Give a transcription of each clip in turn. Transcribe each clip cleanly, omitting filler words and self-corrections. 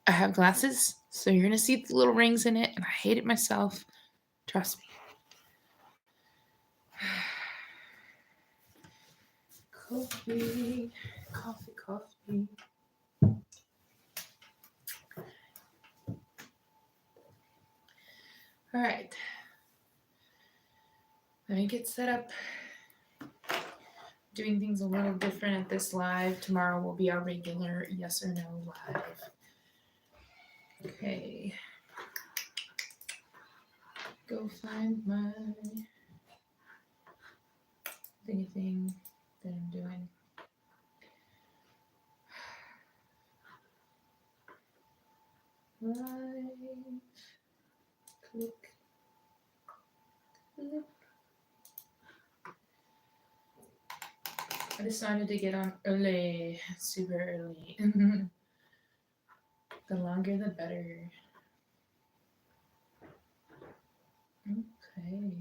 I have glasses, so you're gonna see the little rings in it, and I hate it myself. Trust me. Coffee, coffee, coffee. All right. Let me get set up. Doing things a little different at this live. Tomorrow will be our regular yes or no live. Okay. Go find my thingy thing that I'm doing. Live. Click. Click. I decided to get on early, super early. The longer the better. Okay.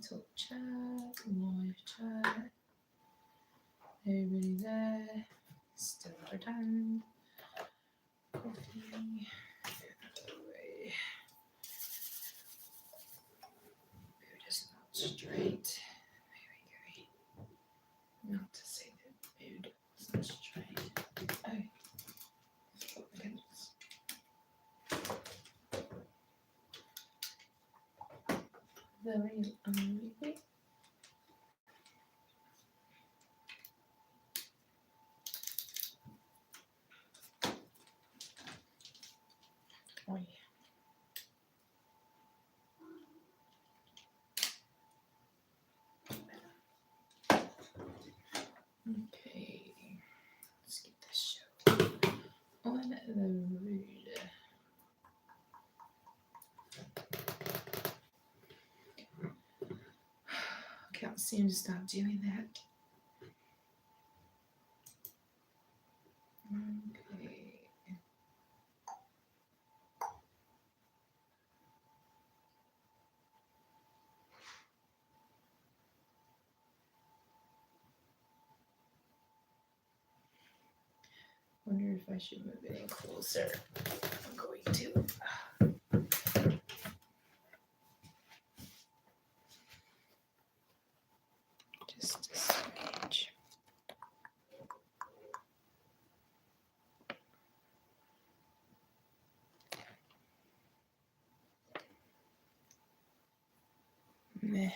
Talk chat, live chat. Everybody there. Still our time. Coffee. Away. Food is not straight. Not to say that food is not straight. Oh. Very unlikely. Oh, yeah. Okay, let's get this show on the road. Can't seem to stop doing that. Okay. Wonder if I should move it in closer. I'm going to. Just a smidge. Meh.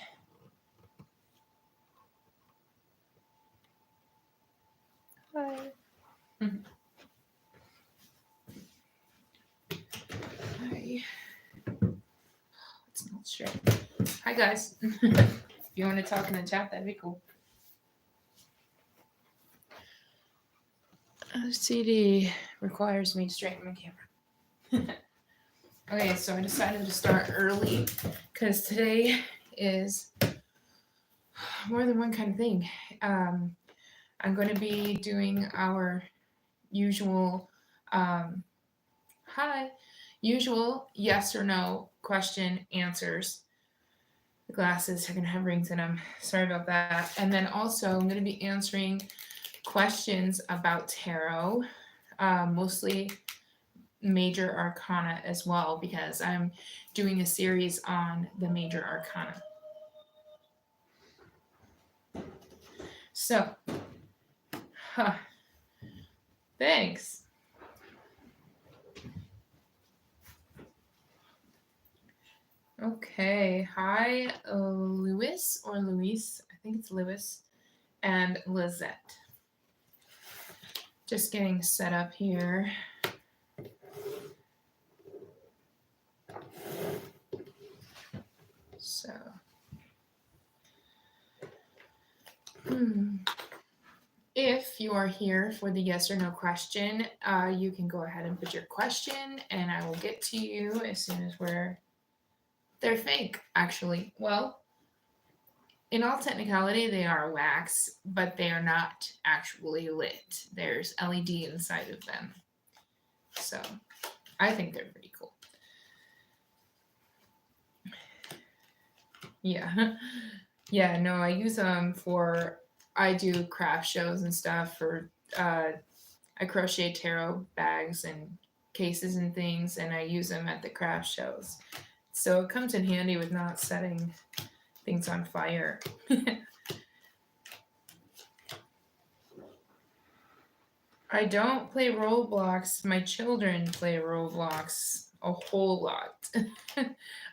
Hi. Hi. It's not straight. Hi, guys. If you want to talk in the chat, that'd be cool. CD requires me to straighten my camera. Okay, so I decided to start early because today is more than one kind of thing. I'm going to be doing our usual, usual yes or no question answers. The glasses are going to have rings in them. Sorry about that. And then also, I'm going to be answering questions about tarot, mostly major arcana as well, because I'm doing a series on the major arcana. So, thanks. Okay, hi, Lewis or Luis, I think it's Lewis, and Lizette. Just getting set up here. So, if you are here for the yes or no question, you can go ahead and put your question, and I will get to you as soon as they're fake, actually. Well, in all technicality, they are wax, but they are not actually lit. There's LED inside of them. So I think they're pretty cool. Yeah. Yeah, no, I use them I do craft shows and stuff for I crochet tarot bags and cases and things, and I use them at the craft shows. So it comes in handy with not setting things on fire. I don't play Roblox. My children play Roblox a whole lot.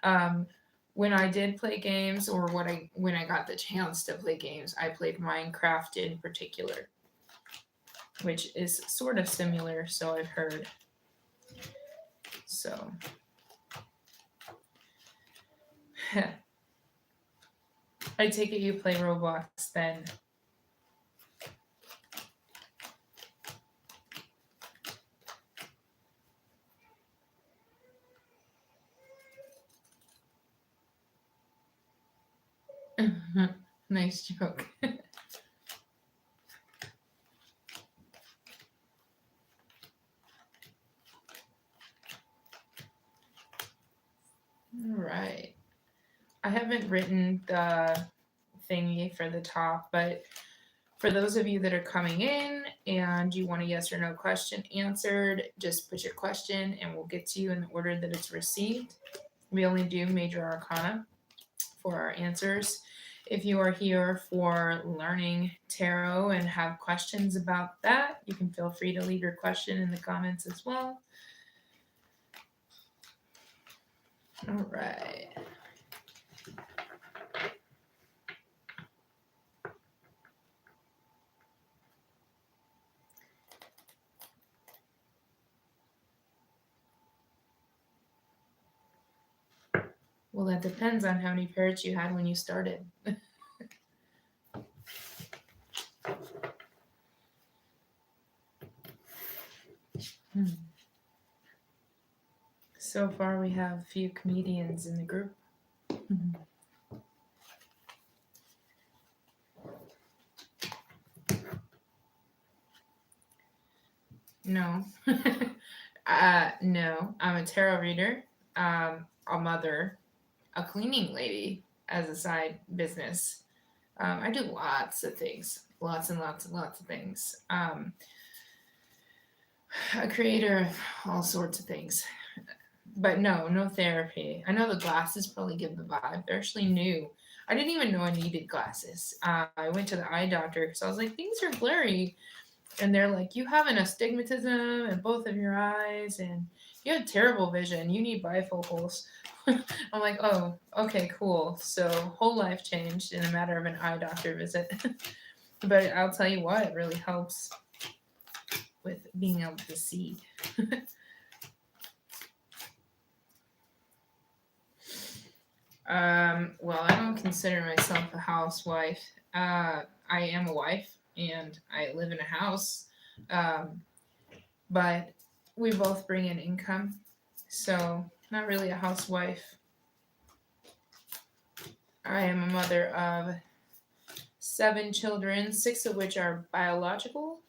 um, when I did play games, or when I got the chance to play games, I played Minecraft in particular, which is sort of similar, so I've heard. So I take it you play Roblox then. Nice joke. All right. I haven't written the thingy for the top, but for those of you that are coming in and you want a yes or no question answered, just put your question and we'll get to you in the order that it's received. We only do major arcana for our answers. If you are here for learning tarot and have questions about that, you can feel free to leave your question in the comments as well. All right. Well, that depends on how many parrots you had when you started. So far, we have a few comedians in the group. No. No, I'm a tarot reader, a mother, a cleaning lady as a side business. I do lots of things, lots and lots and lots of things. A creator of all sorts of things. But no therapy. I know the glasses probably give the vibe. They're actually new. I didn't even know I needed glasses. I went to the eye doctor because I was like, things are blurry. And they're like, you have an astigmatism in both of your eyes and you have terrible vision. You need bifocals. I'm like, oh, okay, cool. So whole life changed in a matter of an eye doctor visit. But I'll tell you what, it really helps with being able to see. Well, I don't consider myself a housewife. I am a wife and I live in a house. But we both bring in income. So, not really a housewife. I am a mother of 7 children, 6 of which are biological.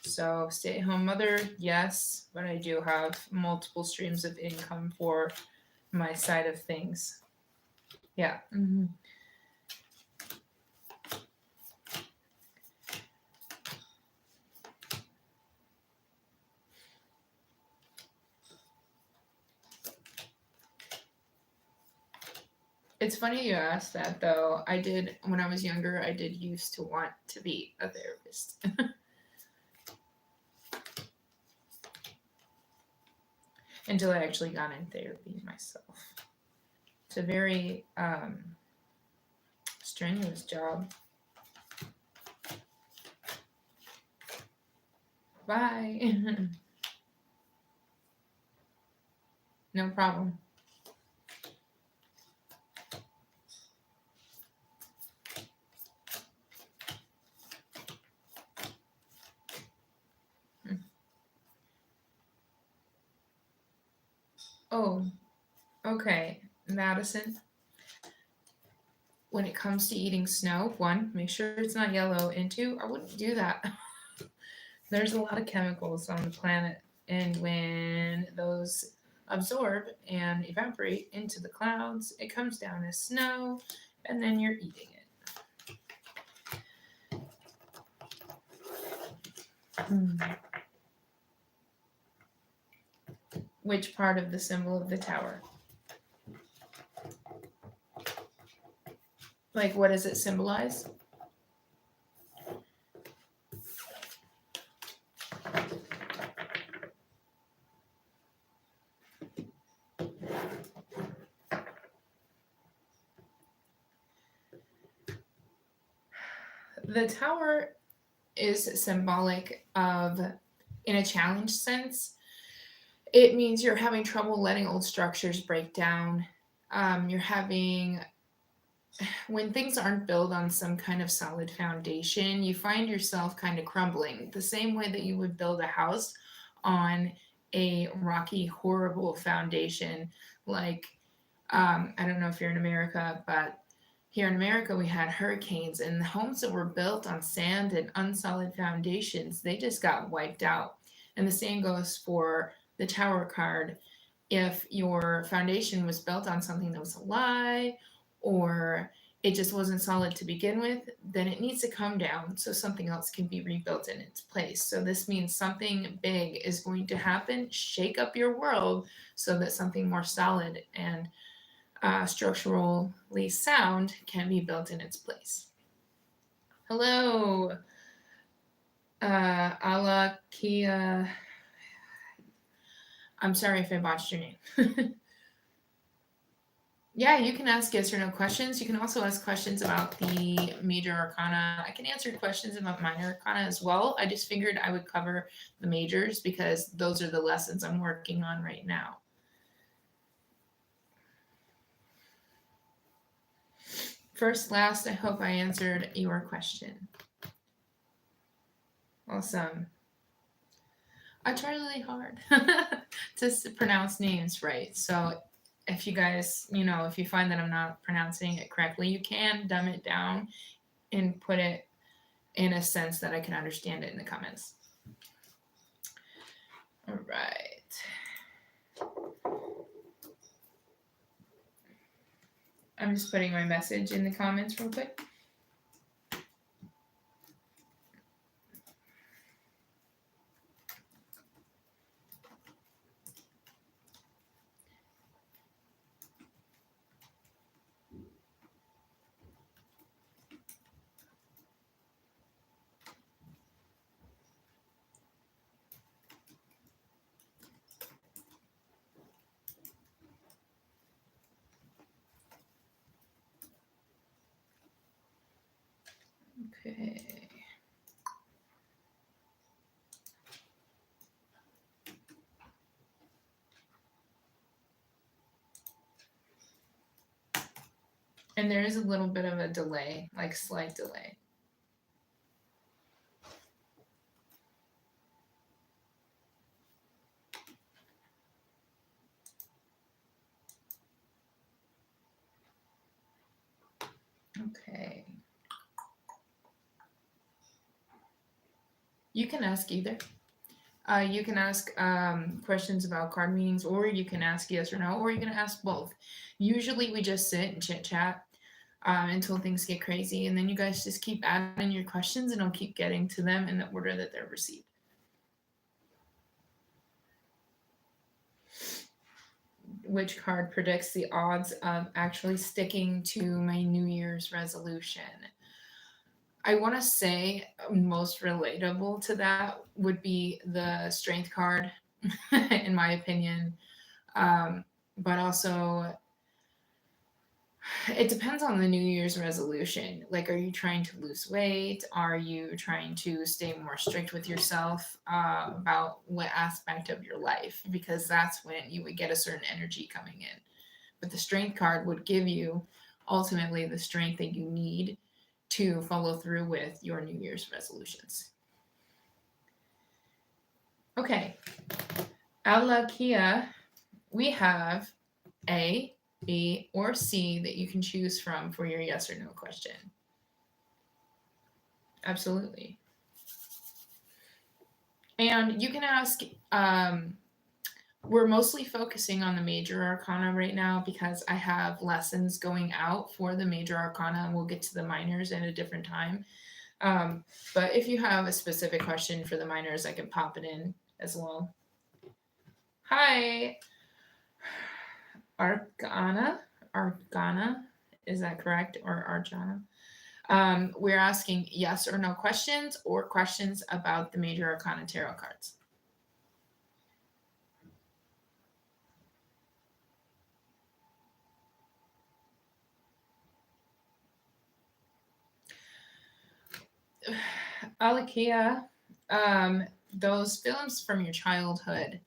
So, stay at home mother, yes, but I do have multiple streams of income for my side of things. Yeah. Mm-hmm. It's funny you asked that though. I did, when I was younger, I did used to want to be a therapist. Until I actually got in therapy myself. It's a very strenuous job. Bye. No problem. Oh, okay. Madison, when it comes to eating snow, 1, make sure it's not yellow, and 2, I wouldn't do that. There's a lot of chemicals on the planet, and when those absorb and evaporate into the clouds, it comes down as snow, and then you're eating it. Which part of the symbol of the tower? Like, what does it symbolize? The tower is symbolic of, in a challenge sense, it means you're having trouble letting old structures break down. You're having, when things aren't built on some kind of solid foundation, you find yourself kind of crumbling the same way that you would build a house on a rocky, horrible foundation. Like, I don't know if you're in America, but here in America, we had hurricanes, and the homes that were built on sand and unsolid foundations, they just got wiped out. And the same goes for the tower card. If your foundation was built on something that was a lie, or it just wasn't solid to begin with, then it needs to come down so something else can be rebuilt in its place. So this means something big is going to happen, shake up your world so that something more solid and structurally sound can be built in its place. Hello, Alakia. I'm sorry if I botched your name. Yeah, you can ask yes or no questions. You can also ask questions about the major arcana. I can answer questions about minor arcana as well. I just figured I would cover the majors because those are the lessons I'm working on right now. First, last, I hope I answered your question. Awesome. I try really hard to pronounce names right. So if you guys, if you find that I'm not pronouncing it correctly, you can dumb it down and put it in a sense that I can understand it in the comments. All right. I'm just putting my message in the comments real quick. Okay. And there is a little bit of a delay, like slight delay. Okay. You can ask either. You can ask questions about card meanings, or you can ask yes or no, or you can ask both. Usually we just sit and chit chat until things get crazy, and then you guys just keep adding your questions, and I'll keep getting to them in the order that they're received. Which card predicts the odds of actually sticking to my New Year's resolution? I want to say most relatable to that would be the strength card, in my opinion. But also, it depends on the New Year's resolution. Like, are you trying to lose weight? Are you trying to stay more strict with yourself about what aspect of your life? Because that's when you would get a certain energy coming in. But the strength card would give you ultimately the strength that you need to follow through with your New Year's resolutions. Okay. Alakia, we have A, B, or C that you can choose from for your yes or no question. Absolutely. And you can ask, we're mostly focusing on the major arcana right now because I have lessons going out for the major arcana, and we'll get to the minors at a different time. But if you have a specific question for the minors, I can pop it in as well. Hi, Argana. Argana, is that correct? Or Arjana? We're asking yes or no questions or questions about the major arcana tarot cards. Alakia, those films from your childhood,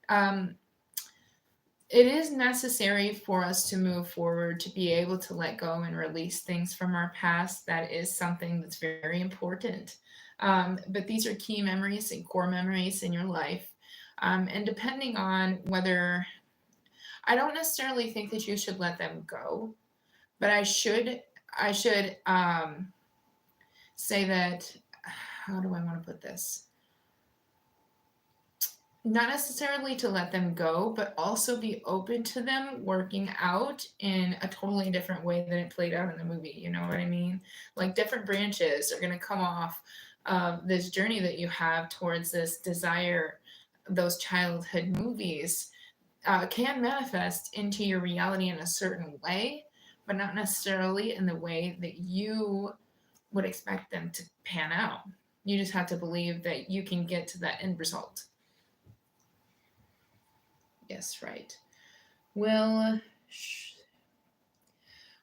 um, it is necessary for us to move forward to be able to let go and release things from our past. That is something that's very important. But these are key memories and core memories in your life. And depending on whether, I don't necessarily think that you should let them go, but I should say that, how do I want to put this? Not necessarily to let them go, but also be open to them working out in a totally different way than it played out in the movie. You know what I mean? Like different branches are going to come off of this journey that you have towards this desire. Those childhood movies can manifest into your reality in a certain way, but not necessarily in the way that you would expect them to pan out. You just have to believe that you can get to that end result. Yes, right. Well,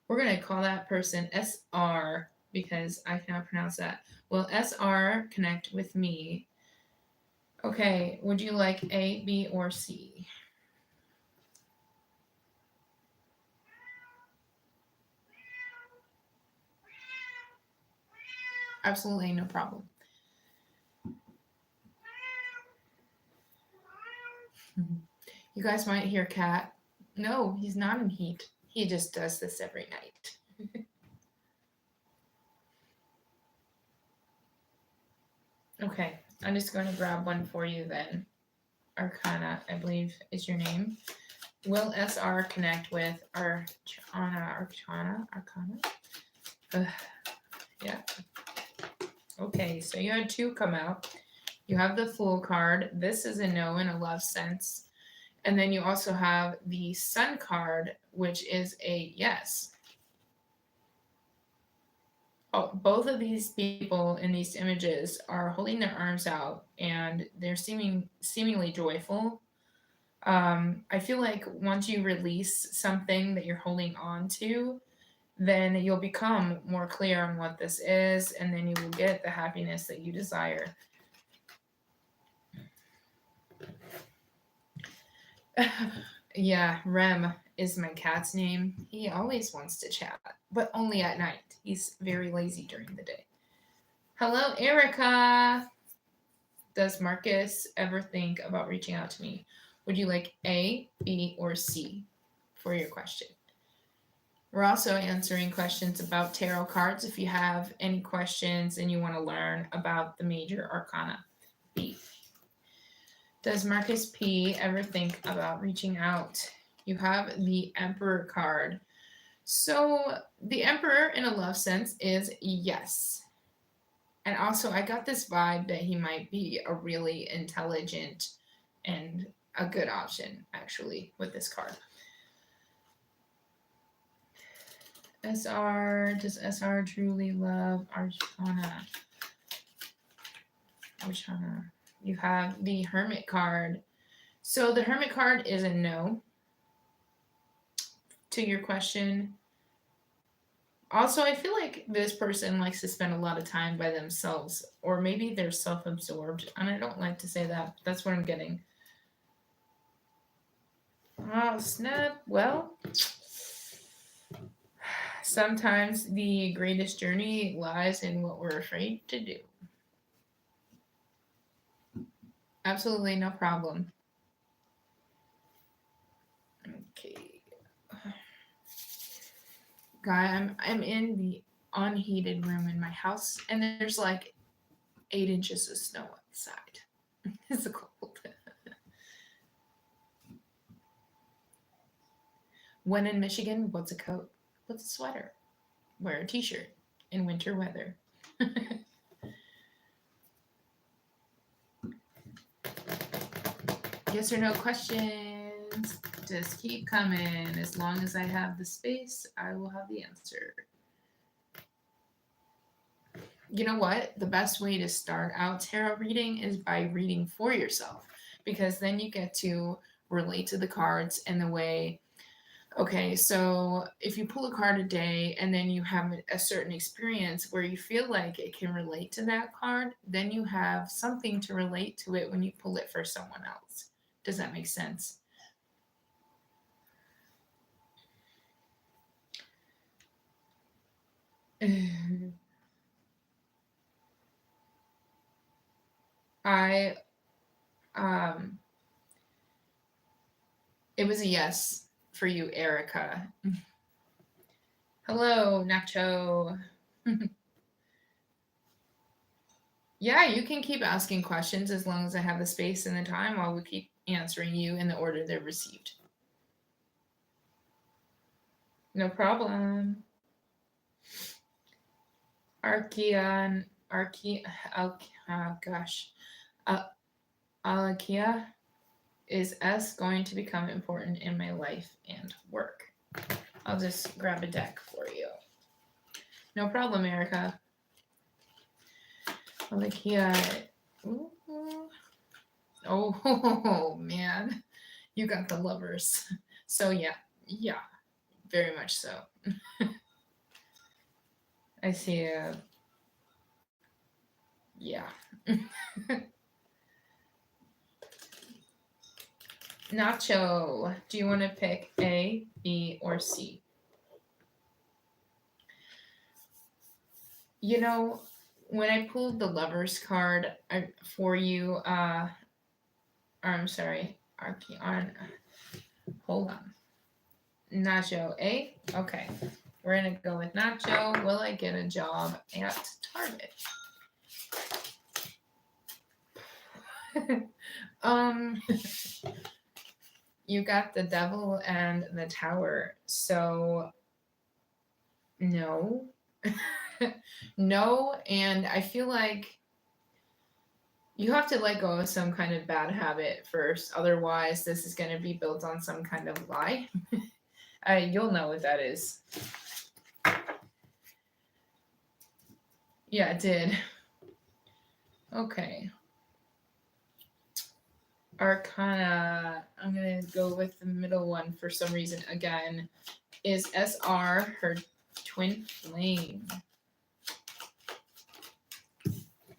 we're going to call that person SR because I cannot pronounce that. Will SR connect with me? Okay, would you like A, B, or C? Absolutely no problem. You guys might hear Cat. No, he's not in heat. He just does this every night. Okay, I'm just going to grab one for you then. Arcana, I believe, is your name. Will SR connect with Arcana? Yeah. Okay, so you had two come out. You have the Fool card. This is a no in a love sense. And then you also have the Sun card, which is a yes. Oh, both of these people in these images are holding their arms out and they're seemingly joyful. I feel like once you release something that you're holding on to, then you'll become more clear on what this is, and then you will get the happiness that you desire. Yeah, Rem is my cat's name. He always wants to chat, but only at night. He's very lazy during the day. Hello, Erica. Does Marcus ever think about reaching out to me? Would you like A, B, or C for your question? We're also answering questions about tarot cards. If you have any questions and you want to learn about the major arcana, B. Does Marcus P ever think about reaching out? You have the Emperor card. So the Emperor in a love sense is yes. And also I got this vibe that he might be a really intelligent and a good option actually with this card. SR, does SR truly love Archana? Archana. You have the Hermit card. So the Hermit card is a no to your question. Also, I feel like this person likes to spend a lot of time by themselves, or maybe they're self absorbed. And I don't like to say that. That's what I'm getting. Oh, snap. Well, sometimes the greatest journey lies in what we're afraid to do. Absolutely no problem. Okay. Guy, I'm in the unheated room in my house, and there's like 8 inches of snow outside. It's cold. When in Michigan, what's a coat? What's a sweater? Wear a t-shirt in winter weather. Yes or no questions. Just keep coming. As long as I have the space, I will have the answer. You know what? The best way to start out tarot reading is by reading for yourself, because then you get to relate to the cards in the way. Okay, so if you pull a card a day and then you have a certain experience where you feel like it can relate to that card, then you have something to relate to it when you pull it for someone else. Does that make sense? I it was a yes for you, Erica. Hello, Nacho. Yeah, you can keep asking questions as long as I have the space and the time. I will keep answering you in the order they're received. No problem. Archaea, oh gosh. Alakia, is S going to become important in my life and work? I'll just grab a deck for you. No problem, Erica. Alakia. Ooh. Oh, man. You got the Lovers. So, yeah, very much so. I see a. Yeah. Nacho, do you want to pick A, B, or C? You know, when I pulled the Lovers card for you, I'm sorry, on. Hold on. Nacho, A? Okay. We're going to go with Nacho. Will I get a job at Target? You got the Devil and the Tower. So, no. No, and I feel like you have to let go of some kind of bad habit first. Otherwise, this is going to be built on some kind of lie. You'll know what that is. Yeah, it did. Okay. Arcana. I'm going to go with the middle one for some reason again. Is SR her twin flame?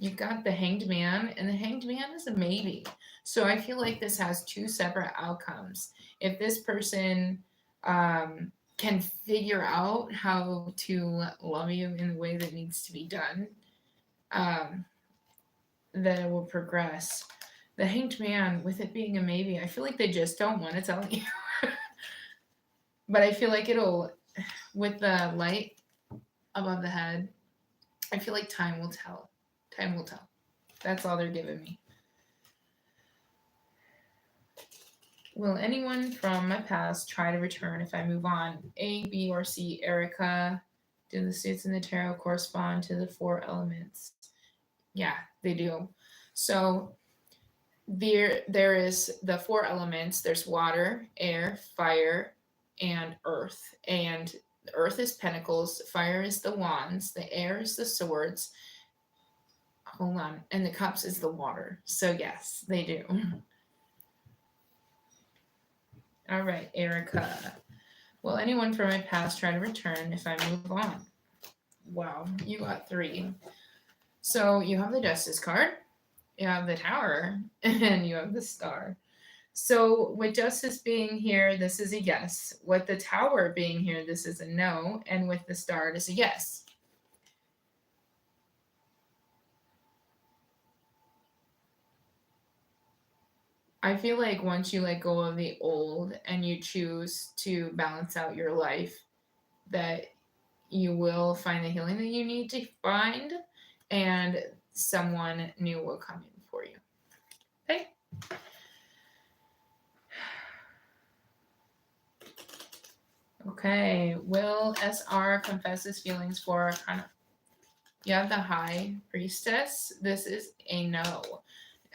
You've got the Hanged Man, and the Hanged Man is a maybe. So I feel like this has two separate outcomes. If this person can figure out how to love you in the way that needs to be done, then it will progress. The Hanged Man, with it being a maybe, I feel like they just don't want to tell you. But I feel like it'll, with the light above the head, I feel like time will tell. Time will tell. That's all they're giving me. Will anyone from my past try to return if I move on? A, B, or C? Erica, do the suits in the tarot correspond to the four elements? Yeah, they do. So there is the four elements. There's water, air, fire, and earth. And the earth is pentacles, fire is the wands, the air is the swords. Hold on. And the cups is the water. So yes, they do. All right, Erica. Will anyone from my past try to return if I move on? Wow, you got 3. So you have the Justice card, you have the Tower, and you have the Star. So with Justice being here, this is a yes. With the Tower being here, this is a no. And with the Star, it is a yes. I feel like once you let go of the old and you choose to balance out your life, that you will find the healing that you need to find, and someone new will come in for you. Okay? Okay. Will SR confess his feelings for Arcana? You have the High Priestess. This is a no.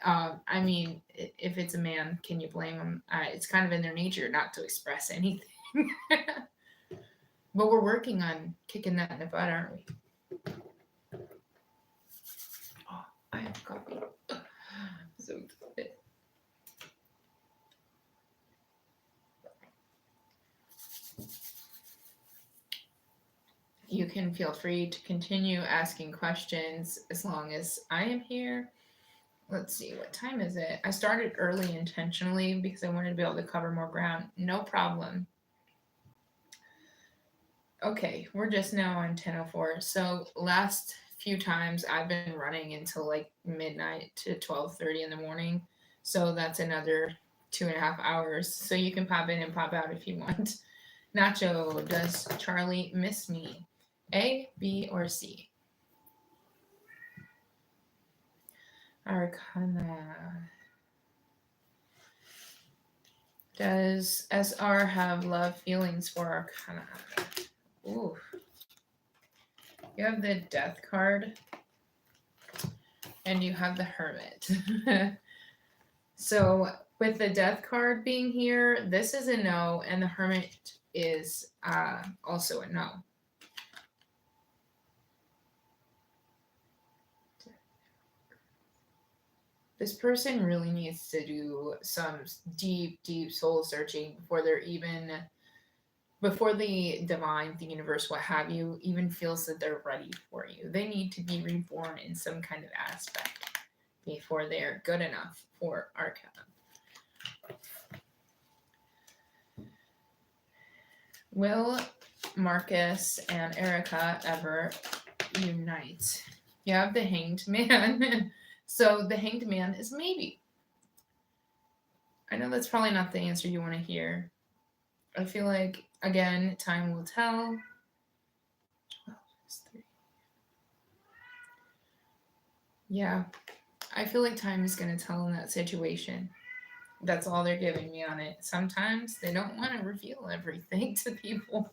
I mean, if it's a man, can you blame them? It's kind of in their nature not to express anything. But we're working on kicking that in the butt, aren't we? Oh, I have coffee. So excited. You can feel free to continue asking questions as long as I am here. Let's see, what time is it? I started early intentionally because I wanted to be able to cover more ground. No problem. Okay, we're just now on 10:04. So last few times I've been running until like midnight to 12:30 in the morning. So that's another 2.5 hours. So you can pop in and pop out if you want. Nacho, does Charlie miss me? A, B, or C? Arcana. Does SR have love feelings for Arcana? Ooh. You have the Death card, and you have the Hermit. So, with the Death card being here, this is a no, and the Hermit is also a no. This person really needs to do some deep, deep soul searching before the divine, the universe, what have you, even feels that they're ready for you. They need to be reborn in some kind of aspect before they're good enough for Arcana. Will Marcus and Erica ever unite? You have the Hanged Man. So the Hanged Man is maybe. I know that's probably not the answer you want to hear. I feel like, again, time will tell. 12 Yeah, I feel like time is going to tell in that situation. That's all they're giving me on it. Sometimes they don't want to reveal everything to people.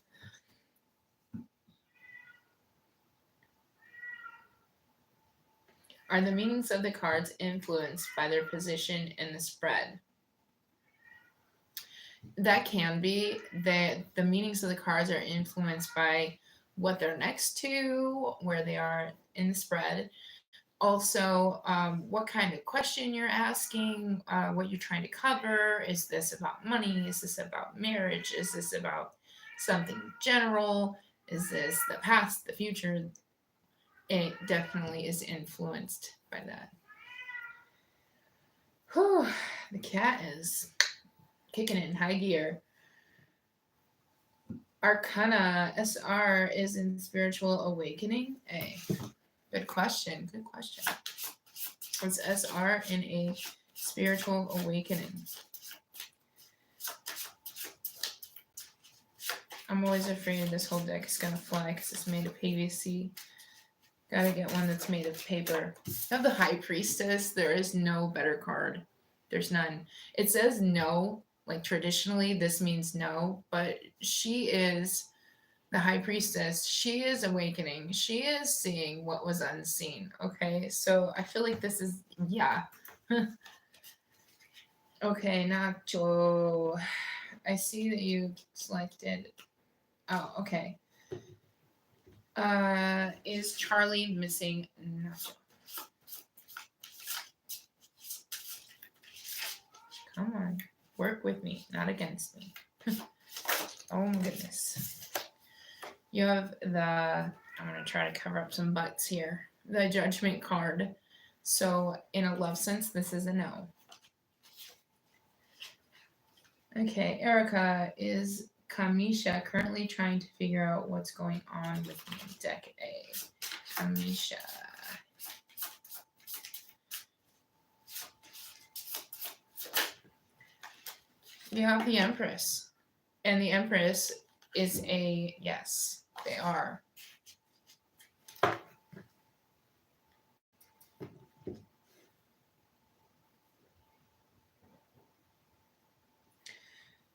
Are the meanings of the cards influenced by their position in the spread? That can be. The meanings of the cards are influenced by what they're next to, where they are in the spread. Also, what kind of question you're asking, what you're trying to cover. Is this about money? Is this about marriage? Is this about something general? Is this the past, the future? It definitely is influenced by that. Whew, the cat is kicking it in high gear. Arcana SR is in spiritual awakening. A. Good question. Good question. It's SR in a spiritual awakening. I'm always afraid this whole deck is gonna fly because it's made of PVC. Gotta get one that's made of paper. I have the High Priestess. There is no better card. There's none. It says no. Like traditionally, this means no, but she is the High Priestess. She is awakening. She is seeing what was unseen. Okay, so I feel like this is, yeah. Okay, Nacho. I see that you selected. Oh, okay. Is Charlie missing Nacho? Come on. Work with me, not against me. Oh my goodness. You have I'm going to try to cover up some butts here. The Judgment card. So, in a love sense, this is a no. Okay, Erica, is Kamisha currently trying to figure out what's going on with me? Deck A. Kamisha. You have the Empress. And the Empress is a yes. They are.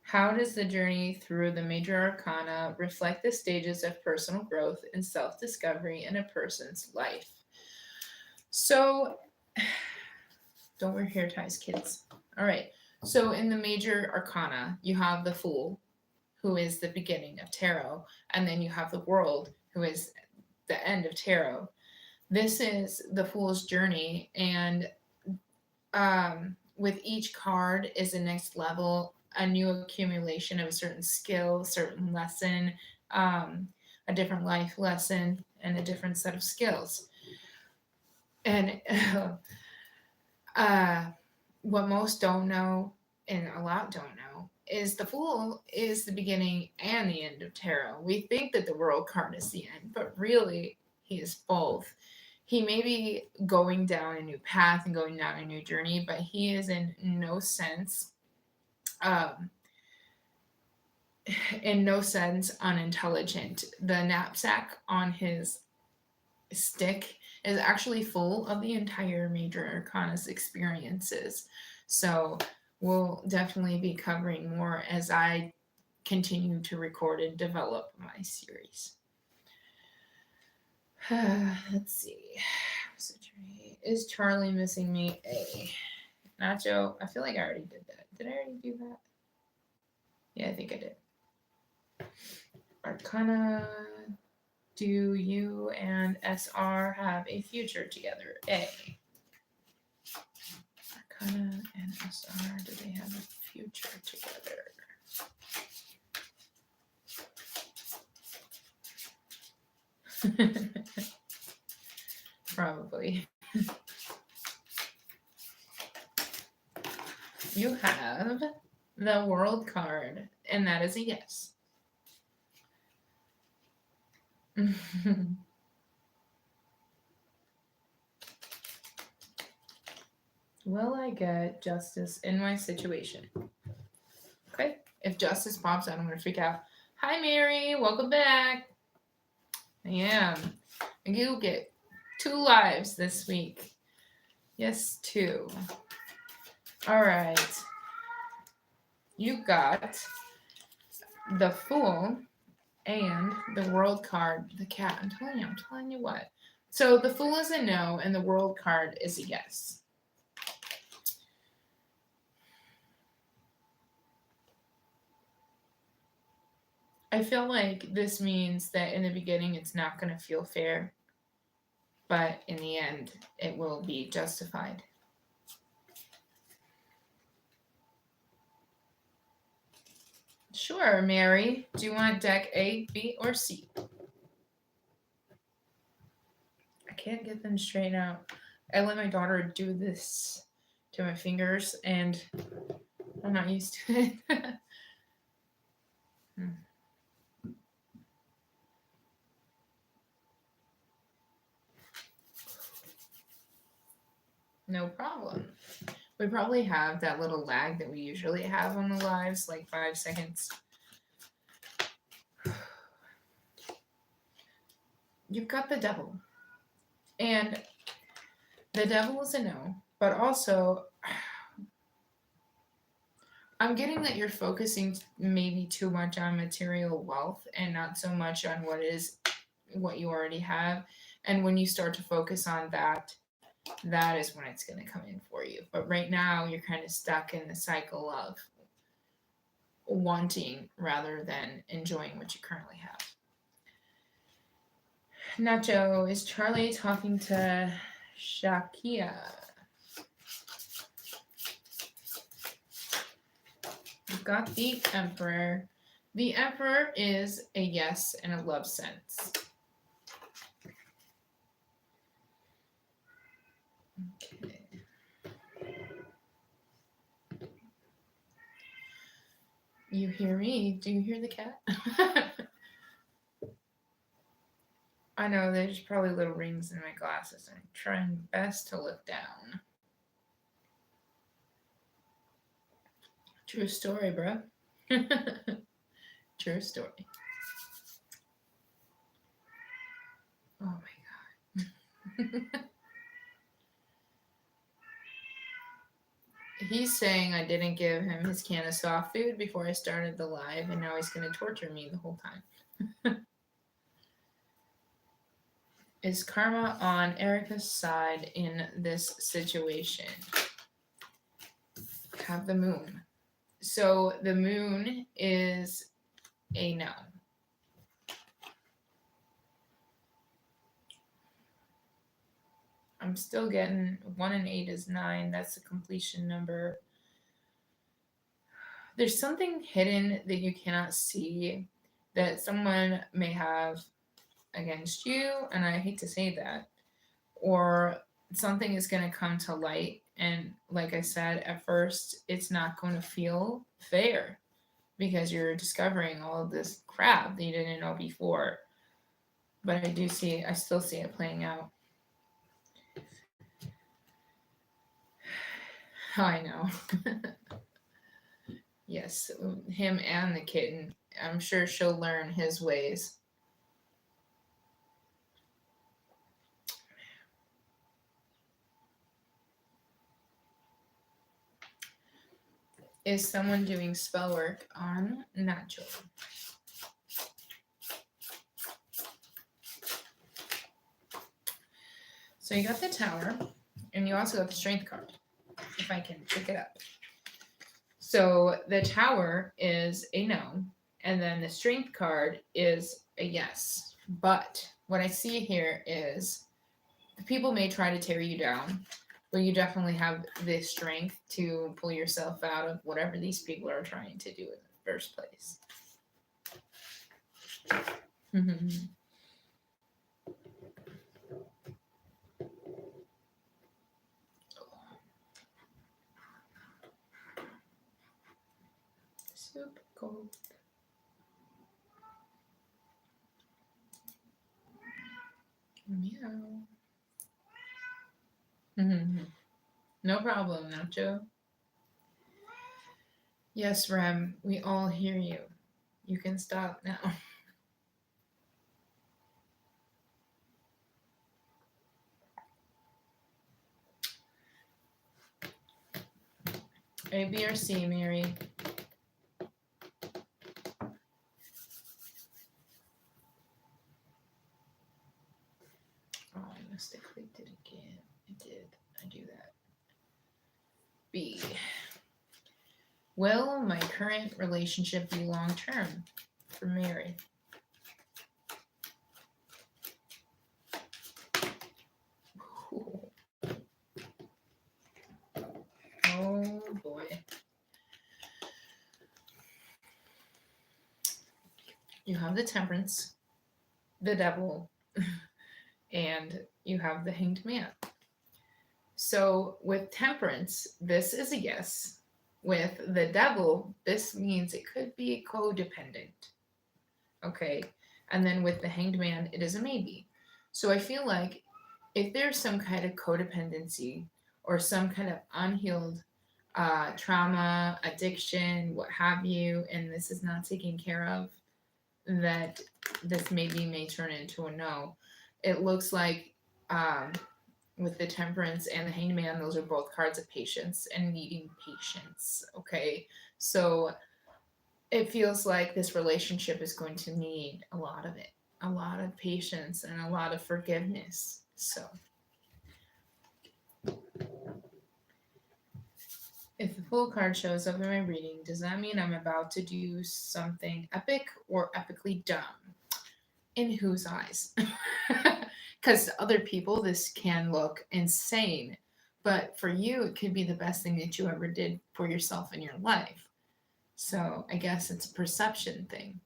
How does the journey through the major arcana reflect the stages of personal growth and self-discovery in a person's life? So Don't wear hair ties, kids. All right. So in the major arcana, you have the Fool, who is the beginning of tarot, and then you have the World, who is the end of tarot. This is the Fool's journey, and with each card is a next level, a new accumulation of a certain skill, certain lesson, um, a different life lesson, and a different set of skills. And what most don't know, and a lot don't know, is the Fool is the beginning and the end of tarot. We think that the World card is the end, but really, he is both. He may be going down a new path and going down a new journey, but he is um, in no sense unintelligent. The knapsack on his stick is actually full of the entire major arcana's experiences. So we'll definitely be covering more as I continue to record and develop my series. Let's see. Is Charlie missing me? A. Nacho, I feel like I already did that. Did I already do that? Yeah, I think I did. Arcana. Do you and SR have a future together? A. Arcana and SR, do they have a future together? Probably. You have the World card, and that is a yes. Will I get justice in my situation? Okay. If justice pops out, I'm going to freak out. Hi, Mary. Welcome back. I am. You get 2 lives this week. Yes, 2. All right. You got the Fool and the World card, the cat. I'm telling you what. So the Fool is a no, and the World card is a yes. I feel like this means that in the beginning it's not going to feel fair, but in the end it will be justified. Sure, Mary. Do you want deck A, B, or C? I can't get them straight out. I let my daughter do this to my fingers, and I'm not used to it. No problem. We probably have that little lag that we usually have on the lives, like 5 seconds. You've got the Devil. And the Devil is a no, but also I'm getting that you're focusing maybe too much on material wealth and not so much on what you already have. And when you start to focus on that, that is when it's going to come in for you. But right now, you're kind of stuck in the cycle of wanting rather than enjoying what you currently have. Nacho, is Charlie talking to Shakia? We've got the Emperor. The Emperor is a yes in a love sense. Okay. You hear me? Do you hear the cat? I know there's probably little rings in my glasses. I'm trying best to look down. True story, bro. True story. Oh my god. He's saying I didn't give him his can of soft food before I started the live, and now he's going to torture me the whole time. Is karma on Erica's side in this situation? have the moon. So the moon is a no. I'm still getting 1 and 8 is 9. That's the completion number. There's something hidden that you cannot see that someone may have against you, and I hate to say that, or something is going to come to light. And like I said, at first, it's not going to feel fair because you're discovering all of this crap that you didn't know before. But I still see it playing out. Oh, I know. Yes, him and the kitten. I'm sure she'll learn his ways. Is someone doing spell work on Nacho? So you got the tower, and you also got the strength card, if I can pick it up. So the tower is a no, and then the strength card is a yes. But what I see here is the people may try to tear you down, but you definitely have the strength to pull yourself out of whatever these people are trying to do in the first place. Super cold. Meow. No problem, Nacho. Yes, Rem, we all hear you. You can stop now. A, B, or C, Mary? Oh, I must have clicked it again. I did. I do that. B. Will my current relationship be long term for Mary? Oh boy. You have the Temperance, the Devil, and you have the Hanged Man. So with Temperance, this is a yes. With the Devil, this means it could be codependent. Okay. And then with the Hanged Man, it is a maybe. So I feel like if there's some kind of codependency or some kind of unhealed trauma, addiction, what have you, and this is not taken care of, that this maybe may turn into a no. It looks like with the Temperance and the Hanged Man, those are both cards of patience and needing patience. Okay, so it feels like this relationship is going to need a lot of it, a lot of patience and a lot of forgiveness. So if the full card shows up in my reading, does that mean I'm about to do something epic or epically dumb? In whose eyes? Because to other people, this can look insane. But for you, it could be the best thing that you ever did for yourself in your life. So I guess it's a perception thing.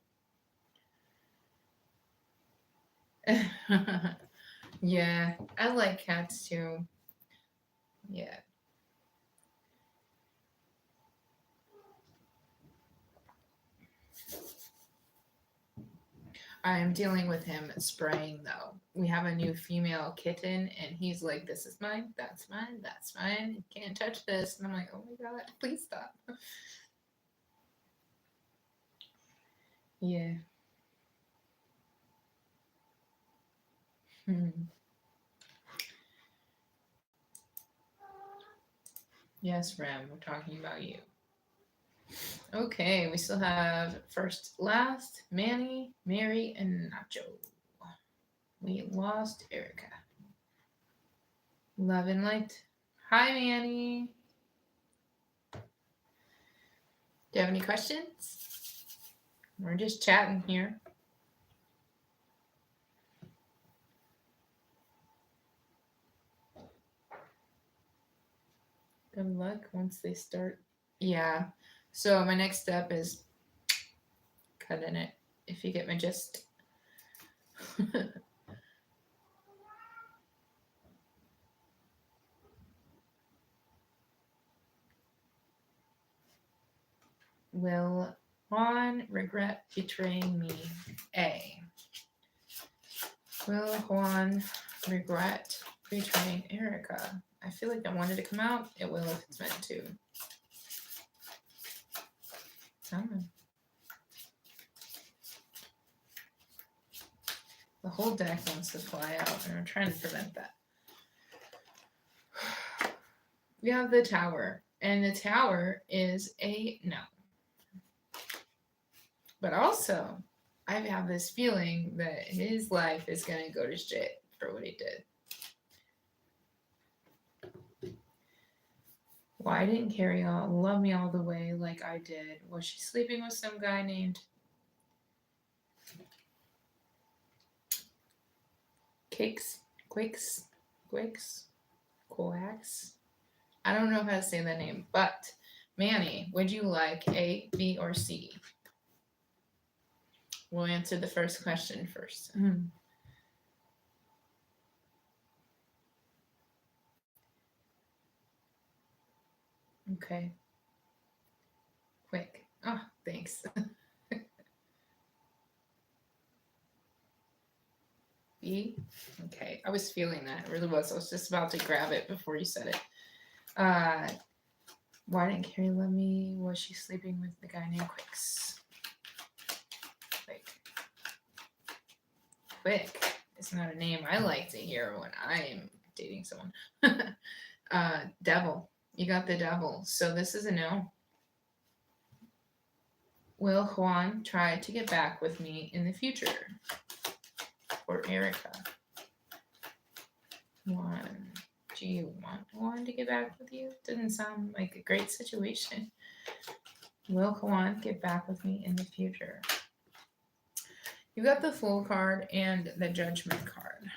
Yeah, I like cats too. Yeah. I'm dealing with him spraying though. We have a new female kitten and he's like, this is mine, that's mine, that's mine. You can't touch this. And I'm like, oh my god, please stop. Yeah. Yes, Rem, we're talking about you. Okay, we still have first, last, Manny, Mary, and Nacho. We lost Erica. Love and light. Hi, Manny. Do you have any questions? We're just chatting here. Good luck once they start. Yeah. So my next step is cutting it, if you get my gist. Will Juan regret betraying me? A. Will Juan regret betraying Erica? I feel like I wanted to come out. It will if it's meant to. Come on. The whole deck wants to fly out, and I'm trying to prevent that. We have the Tower, and the Tower is a no. But also, I have this feeling that his life is going to go to shit for what he did. Why didn't Carrie love me all the way like I did? Was she sleeping with some guy named Quicks? I don't know how to say that name, but Manny, would you like A, B, or C? We'll answer the first question first. Okay. Quick. Oh, thanks. B? Okay. I was feeling that. It really was. I was just about to grab it before you said it. Why didn't Carrie love me? Was she sleeping with the guy named Quicks? Quick is not a name I like to hear when I am dating someone. Devil. You got the devil. So this is a no. Will Juan try to get back with me in the future? Or Erica? Juan. Do you want Juan to get back with you? Didn't sound like a great situation. Will Juan get back with me in the future? You got the Fool card and the Judgment card.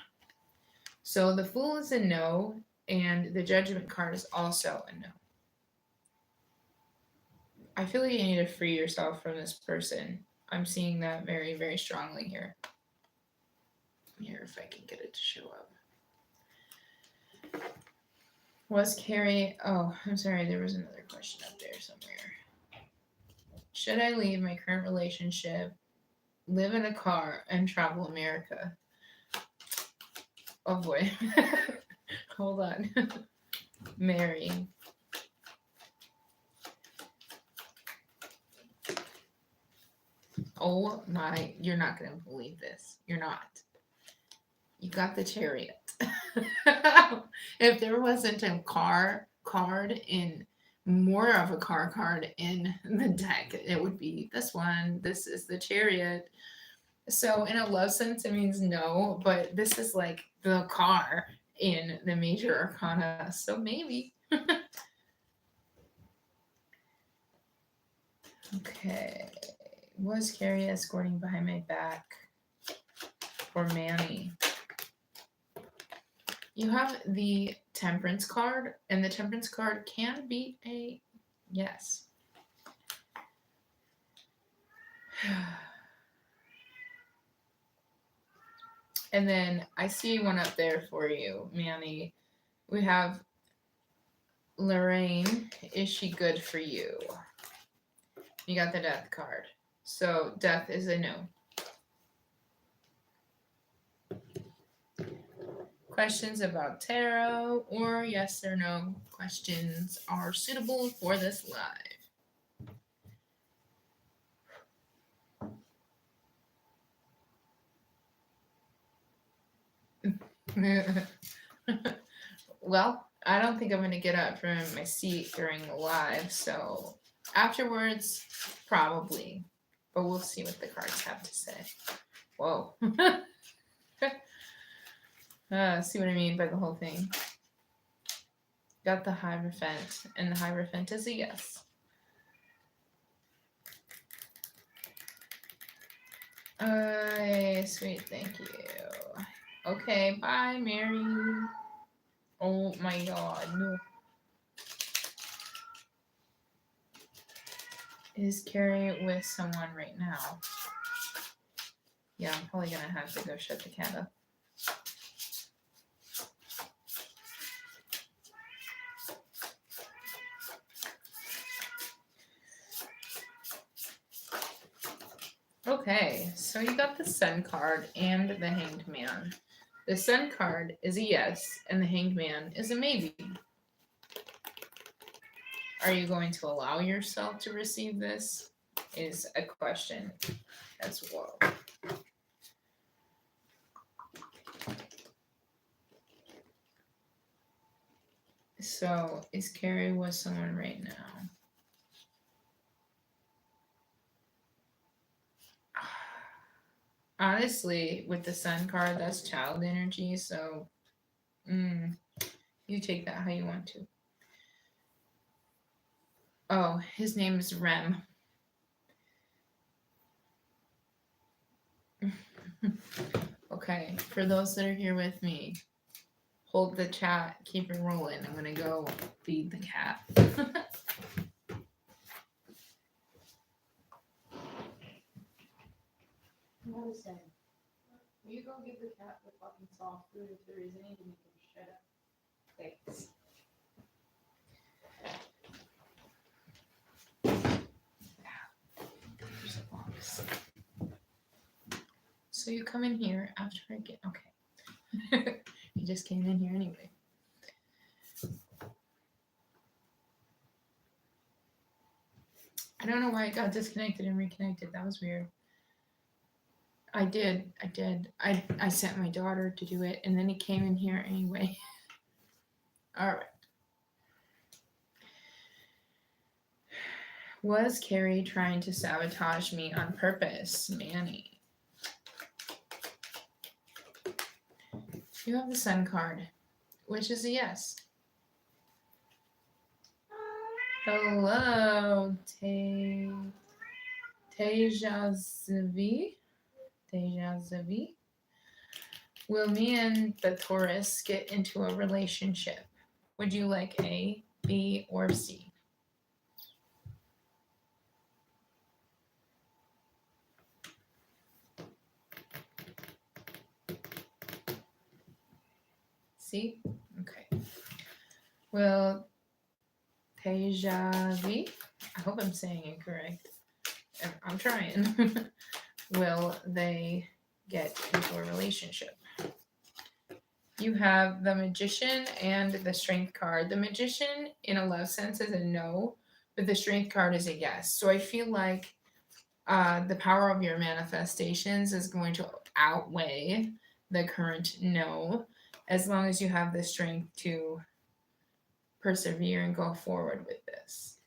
So the Fool is a no, and the Judgment card is also a no. I feel like you need to free yourself from this person. I'm seeing that very, very strongly here. Here, if I can get it to show up. Was Carrie... Oh, I'm sorry. There was another question up there somewhere. Should I leave my current relationship, live in a car, and travel America? Oh, boy. Hold on. Mary. Oh, my. You're not going to believe this. You're not. You got the Chariot. If there wasn't a car card in more of a car card in the deck, it would be this one. This is the Chariot. So in a love sense, it means no, but this is like the car in the major arcana. So maybe. Okay. Was Carrie escorting behind my back for Manny? You have the Temperance card, and the Temperance card can be a yes. And then I see one up there for you, Manny. We have Lorraine. Is she good for you? You got the Death card. So Death is a no. Questions about tarot or yes or no questions are suitable for this live. Well, I don't think I'm going to get up from my seat during the live, so afterwards, probably. But we'll see what the cards have to say. Whoa. See what I mean by the whole thing. Got the Hierophant, and the Hierophant is a yes. Sweet, thank you. Okay, bye, Mary. Oh my god, no. Is Carrie with someone right now? Yeah, I'm probably gonna have to go shut the cat up. Okay, so you got the Sun card and the Hanged Man. The Sun card is a yes, and the Hanged Man is a maybe. Are you going to allow yourself to receive this? Is a question as well. So, is Carrie with someone right now? Honestly, with the Sun card, that's child energy, so you take that how you want to. Oh, his name is Rem. Okay, for those that are here with me, hold the chat, keep it rolling. I'm gonna go feed the cat. What is that? Will you go give the cat the fucking soft food if there is any to make him shut up? Thanks. There's a box. So you come in here after I get okay. You just came in here anyway. I don't know why it got disconnected and reconnected. That was weird. I did. I sent my daughter to do it and then it came in here anyway. Alright. Was Carrie trying to sabotage me on purpose, Manny? You have the Sun card, which is a yes. Hello, Teja Zavi. Will me and the Taurus get into a relationship? Would you like A, B, or C? C? Okay. Will Tejavi, I hope I'm saying it correct. I'm trying. Will they get into a relationship? You have the Magician and the Strength card. The Magician, in a love sense, is a no, but the Strength card is a yes. So I feel like the power of your manifestations is going to outweigh the current no, as long as you have the strength to persevere and go forward with this.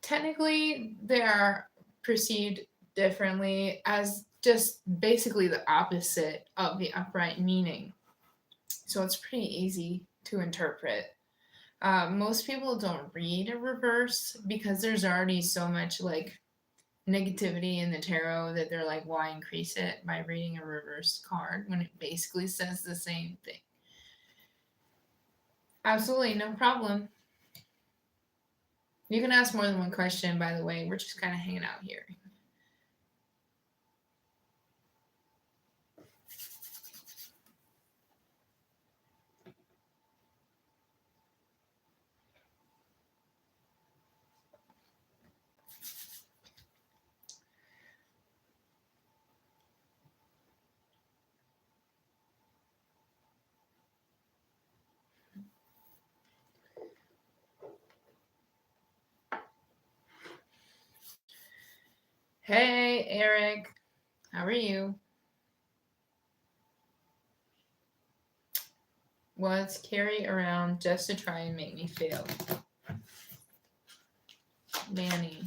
Technically, they are perceived differently as just basically the opposite of the upright meaning. So it's pretty easy to interpret. Most people don't read a reverse because there's already so much like negativity in the tarot that they're like, why increase it by reading a reverse card when it basically says the same thing? Absolutely, no problem. You can ask more than one question, by the way. We're just kind of hanging out here. Hey, Eric. How are you? Was Carrie around just to try and make me fail? Manny.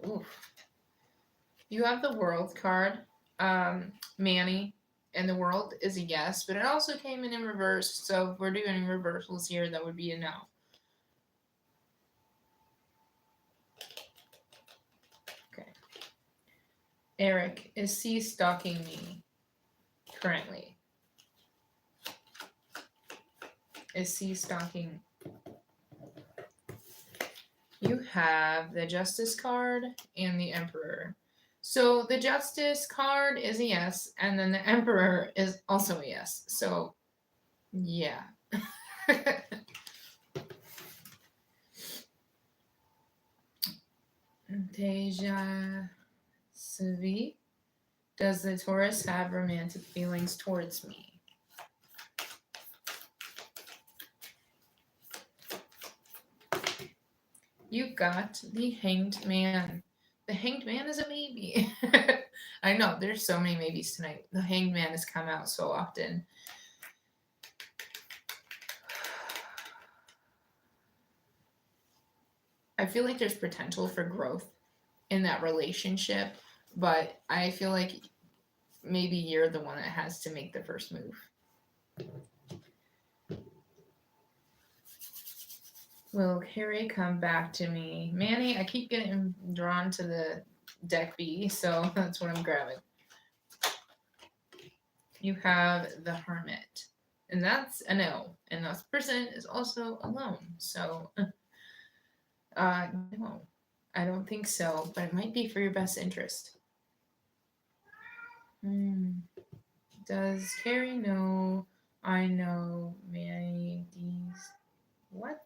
Oof. You have the World card, Manny. and the World is a yes, but it also came in reverse. So if we're doing reversals here, that would be a no. Okay. Eric, is C stalking me currently? Is C stalking? You have the Justice card and the Emperor. So the Justice card is a yes, and then the Emperor is also a yes. So, yeah. Deja Savi. Does the Taurus have romantic feelings towards me? You got the Hanged Man. The Hanged Man is a maybe. I know, there's so many maybes tonight. The Hanged Man has come out so often. I feel like there's potential for growth in that relationship, but I feel like maybe you're the one that has to make the first move. Will Harry come back to me? Manny, I keep getting drawn to the deck B, so that's what I'm grabbing. You have the Hermit, and that's a no, and this person is also alone, so no, I don't think so, but it might be for your best interest. Does Carrie know I know Manny D's? What?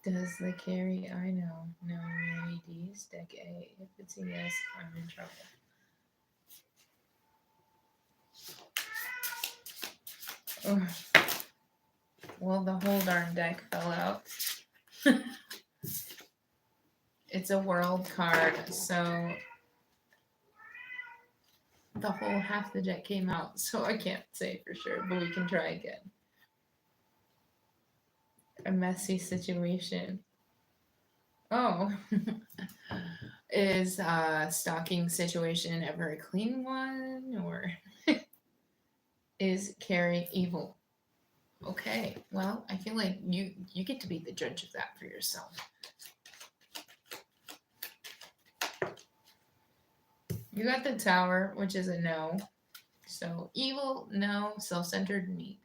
Does the Carrie I know Manny D's? Deck A. If it's a yes, I'm in trouble. Oh. Well, the whole darn deck fell out. It's a world card, so the whole half the deck came out, so I can't say for sure, but we can try again. A messy situation. Oh. Is a stalking situation ever a clean one, or is Carrie evil? Okay, well, I feel like you get to be the judge of that for yourself. You got the Tower, which is a no. So evil, no. Self-centered, maybe.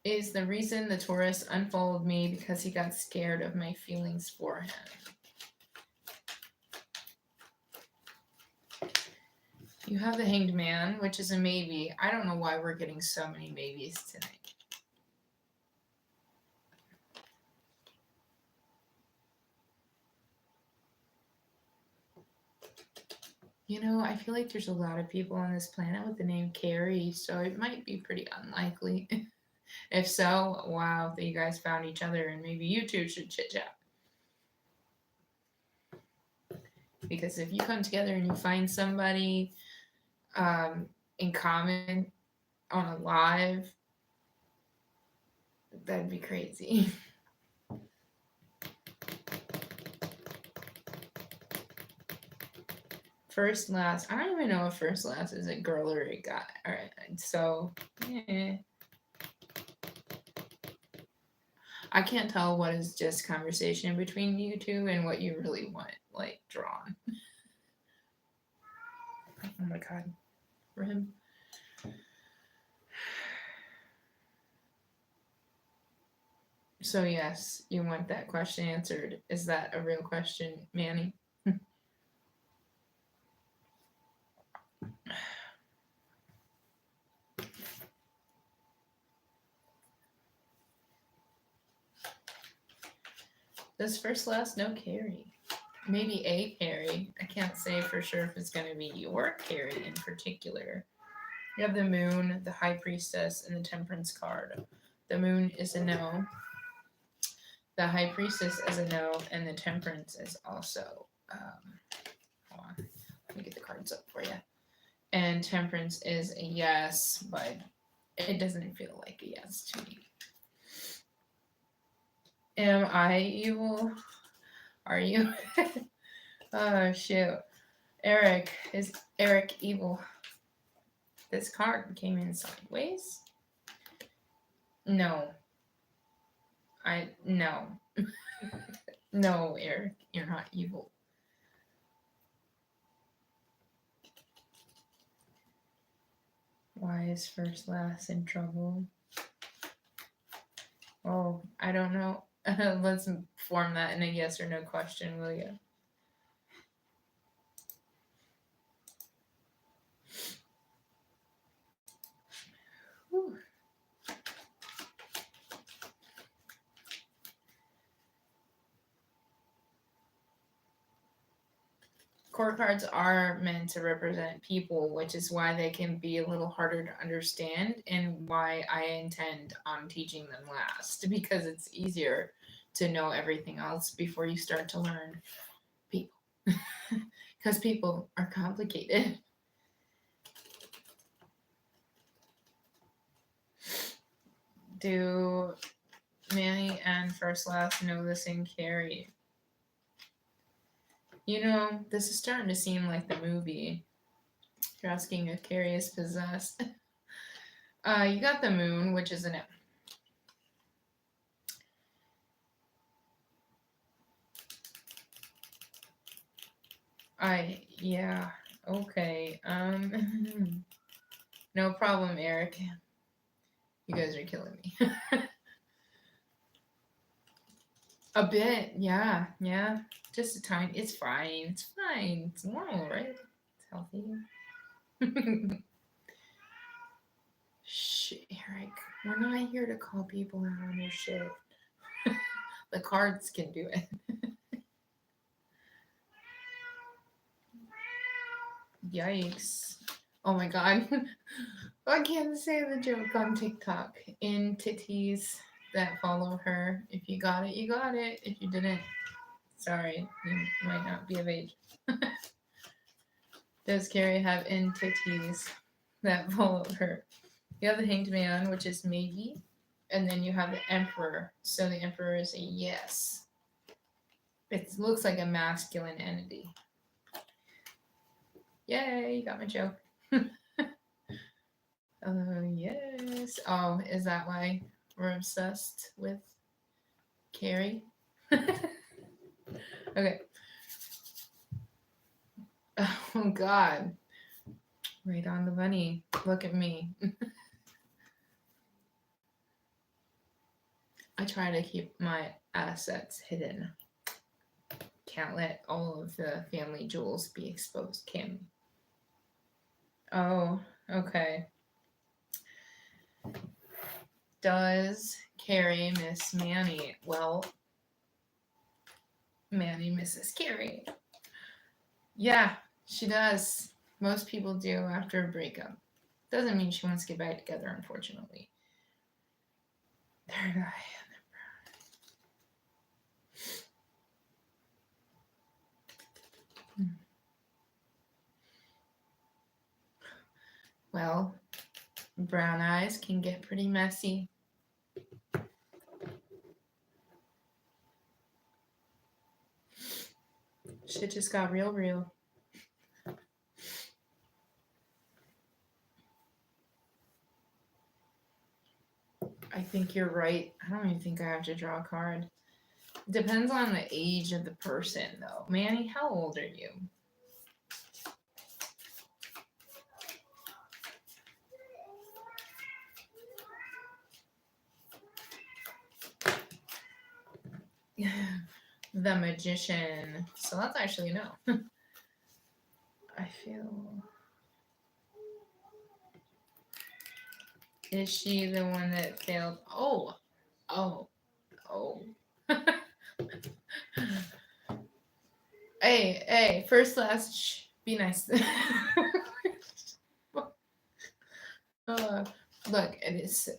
Is the reason the Taurus unfollowed me because he got scared of my feelings for him? You have the Hanged Man, which is a maybe. I don't know why we're getting so many maybes tonight. You know, I feel like there's a lot of people on this planet with the name Carrie, so it might be pretty unlikely. If so, wow, that you guys found each other, and maybe you two should chit chat. Because if you come together and you find somebody in common on a live, that'd be crazy. First, last. I don't even know if first, last is a girl or a guy. All right, so I can't tell what is just conversation between you two and what you really want, like, drawn. Oh my god. For him. So yes, you want that question answered. Is that a real question, Manny? Does first last no Carrie? Maybe a Carrie. I can't say for sure if it's going to be your Carrie in particular. You have the Moon, the High Priestess, and the Temperance card. The Moon is a no. The High Priestess is a no, and the Temperance is also. Hold on. Let me get the cards up for you. And Temperance is a yes, but it doesn't feel like a yes to me. Am I evil? Are you? Oh, shoot. Eric. Is Eric evil? This card came in sideways? No. No. No, Eric. You're not evil. Why is first last in trouble? Oh, I don't know. Let's form that in a yes or no question, will you? Whew. Court cards are meant to represent people, which is why they can be a little harder to understand and why I intend on teaching them last, because it's easier to know everything else before you start to learn people. Because people are complicated. Do Manny and First Last know this and Carrie? You know, this is starting to seem like the movie. You're asking if Carrie is possessed. You got the moon, which is an yeah, okay. No problem, Eric. You guys are killing me. A bit, yeah. Just a tiny. It's fine. It's fine. It's normal, right? It's healthy. Shh, Eric. We're not here to call people out on their shit. The cards can do it. Yikes. Oh my god. I can't say the joke on TikTok. Entities that follow her. If you got it, you got it. If you didn't, sorry, you might not be of age. Does Carrie have entities that follow her? You have the Hanged Man, which is maybe, and then you have the Emperor. So the Emperor is a yes. It looks like a masculine entity. Yay, you got my joke. Yes. Oh, is that why we're obsessed with Carrie? Okay. Oh, God. Right on the money. Look at me. I try to keep my assets hidden. Can't let all of the family jewels be exposed, can we? Oh, okay. Does Carrie miss Manny? Well, Manny misses Carrie. Yeah, she does. Most people do after a breakup. Doesn't mean she wants to get back together, unfortunately. Third eye. Well, brown eyes can get pretty messy. Shit just got real. I think you're right. I don't even think I have to draw a card. Depends on the age of the person, though. Manny, how old are you? The Magician. So that's actually no. I feel. Is she the one that failed? Oh. Hey, first, last, shh, be nice. Look, it is.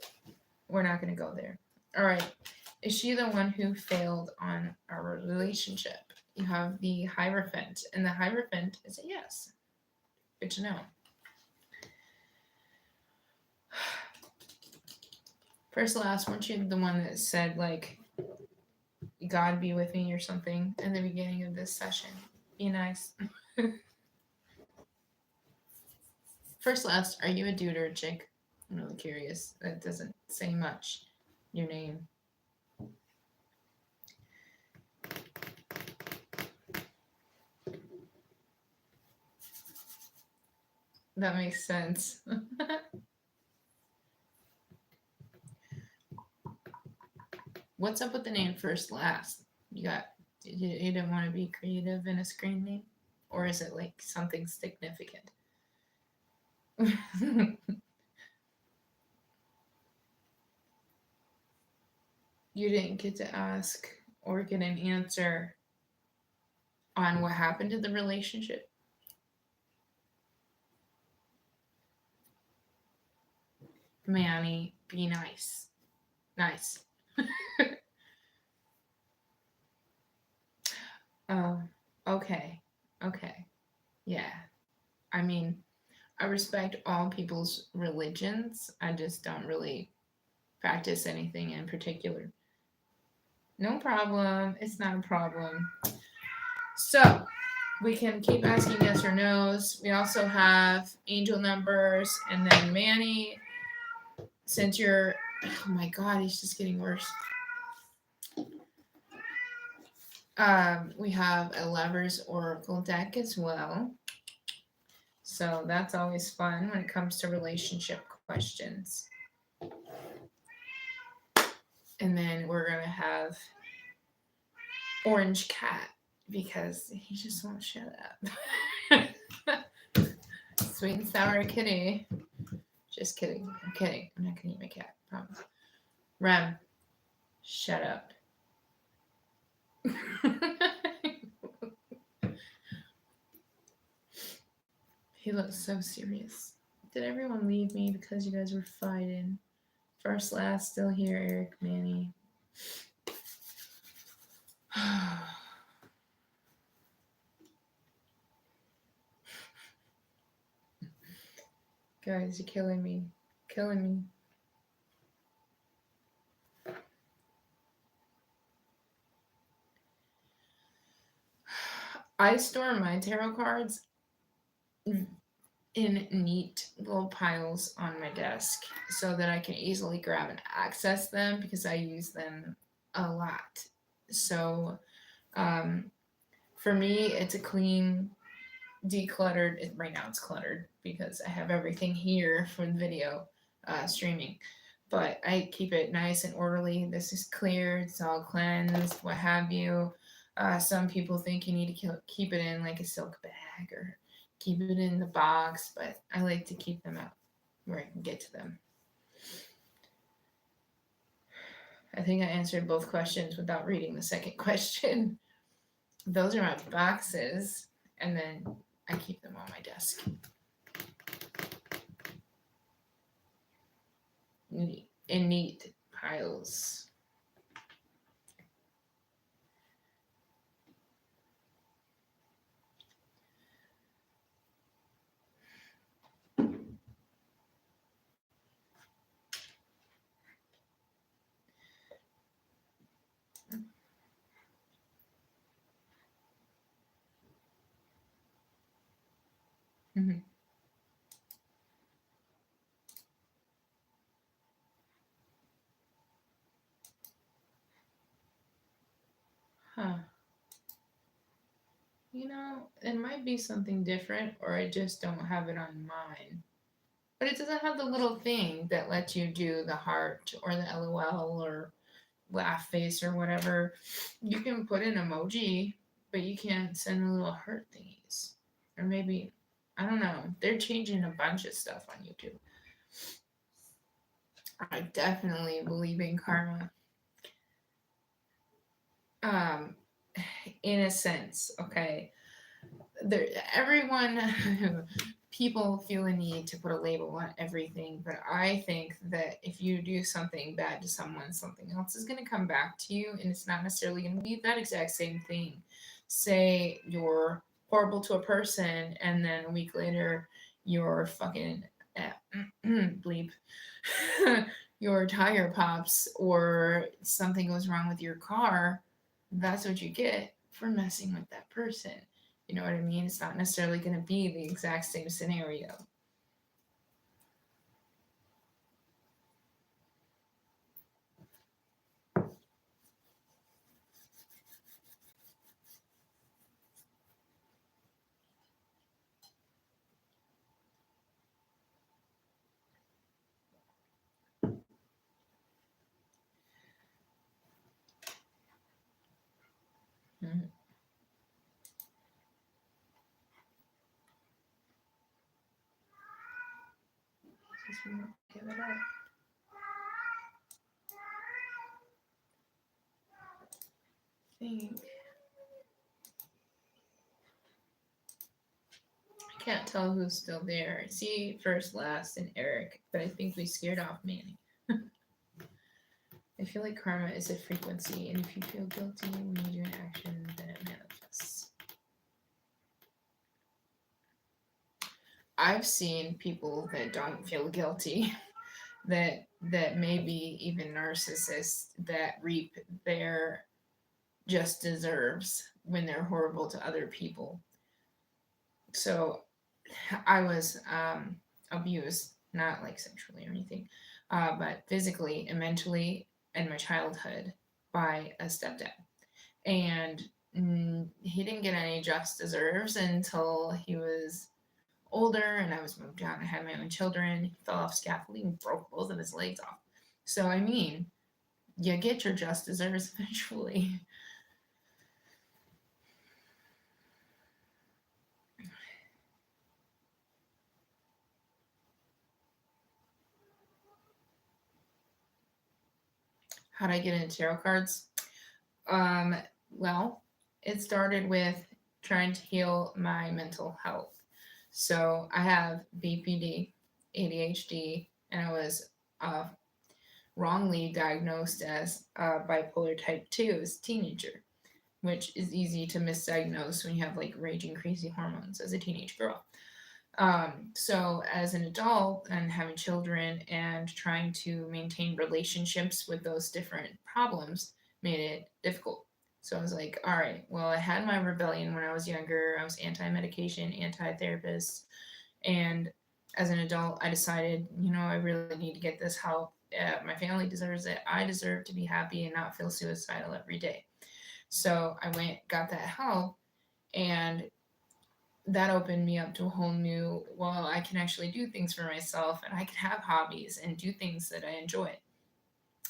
We're not going to go there. All right. Is she the one who failed on our relationship? You have the Hierophant, and the Hierophant is a yes. Good to know. First, last, weren't you the one that said, like, God be with me or something in the beginning of this session. Be nice. First, last, are you a dude or a chick? I'm really curious. That doesn't say much. Your name. That makes sense. What's up with the name first, last? You didn't want to be creative in a screen name? Or is it like something significant? You didn't get to ask or get an answer on what happened to the relationship? Manny, be nice. Nice. Oh, okay. Okay. Yeah. I mean, I respect all people's religions. I just don't really practice anything in particular. No problem. It's not a problem. So, we can keep asking yes or no's. We also have angel numbers, and then Manny, since you're, oh my god, he's just getting worse. We have a Lovers Oracle deck as well. So that's always fun when it comes to relationship questions. And then we're going to have Orange Cat because he just won't shut up. Sweet and sour kitty. Just kidding. I'm kidding. I'm not going to eat my cat. Promise. Rem, shut up. He looks so serious. Did everyone leave me because you guys were fighting? First, last, still here, Eric, Manny. Guys, you're killing me. Killing me. I store my tarot cards in neat little piles on my desk so that I can easily grab and access them because I use them a lot. So for me, it's a clean, decluttered. Right now it's cluttered because I have everything here for the video streaming. But I keep it nice and orderly. This is clear. It's all cleansed, what have you. Some people think you need to keep it in like a silk bag or keep it in the box, but I like to keep them out where I can get to them. I think I answered both questions without reading the second question. Those are my boxes, and then I keep them on my desk. In neat piles. Mm-hmm. Huh. You know, it might be something different, or I just don't have it on mine. But it doesn't have the little thing that lets you do the heart or the LOL or laugh face or whatever. You can put an emoji, but you can't send the little heart thingies. Or maybe, I don't know. They're changing a bunch of stuff on YouTube. I definitely believe in karma. In a sense, okay. Everyone, people feel a need to put a label on everything, but I think that if you do something bad to someone, something else is going to come back to you, and it's not necessarily going to be that exact same thing. Say you're horrible to a person, and then a week later, you're fucking bleep. Your tire pops or something goes wrong with your car. that's what you get for messing with that person. You know what I mean? It's not necessarily going to be the exact same scenario. Mhm. Just give it up. Think. I can't tell who's still there. I see first, last, and Eric, but I think we scared off Manny. I feel like karma is a frequency, and if you feel guilty when you do an action, then it manifests. I've seen people that don't feel guilty, that maybe even narcissists that reap their just deserves when they're horrible to other people. So I was abused, not like sexually or anything, but physically and mentally in my childhood by a stepdad. And he didn't get any just deserves until he was older and I was moved out and I had my own children. He fell off scaffolding and broke both of his legs off. So, I mean, you get your just deserves eventually. How'd I get into tarot cards? Um, well, it started with trying to heal my mental health. So I have BPD, ADHD, and I was uh, wrongly diagnosed as bipolar type 2 as a teenager, which is easy to misdiagnose when you have like raging crazy hormones as a teenage girl. So as an adult and having children and trying to maintain relationships with those different problems made it difficult. So I was like, all right, well, I had my rebellion when I was younger. I was anti-medication, anti-therapist, and as an adult, I decided, I really need to get this help. My family deserves it. I deserve to be happy and not feel suicidal every day. So I went, got that help, and that opened me up to a whole new, well, I can actually do things for myself and I can have hobbies and do things that I enjoy.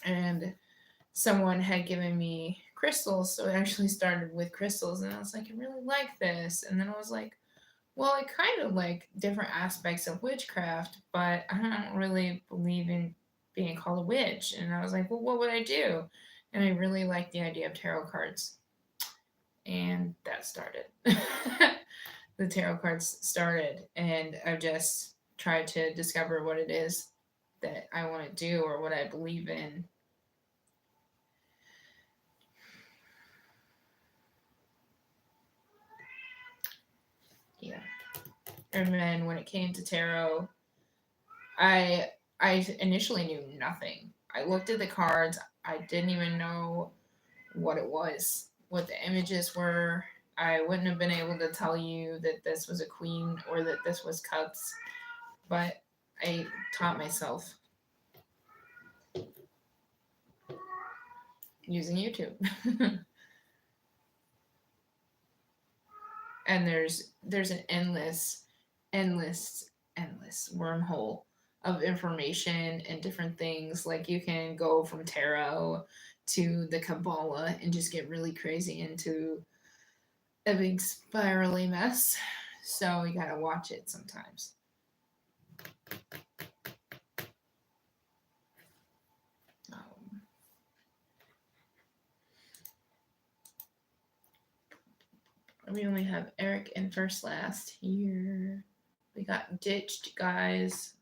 And someone had given me crystals, so it actually started with crystals, and I was like, I really like this. And then I was like, well, I kind of like different aspects of witchcraft, but I don't really believe in being called a witch. And I was like, well, what would I do? And I really liked the idea of tarot cards. And that started. The tarot cards started, and I've just tried to discover what it is that I want to do or what I believe in. Yeah. And then when it came to tarot, I I initially knew nothing. I looked at the cards. I didn't even know what it was, what the images were. I wouldn't have been able to tell you that this was a queen or that this was cups, but I taught myself using YouTube. And there's an endless wormhole of information and different things. Like you can go from tarot to the Kabbalah and just get really crazy into a big spirally mess. So you gotta watch it sometimes. Um, we only have Eric and first last here. We got ditched, guys.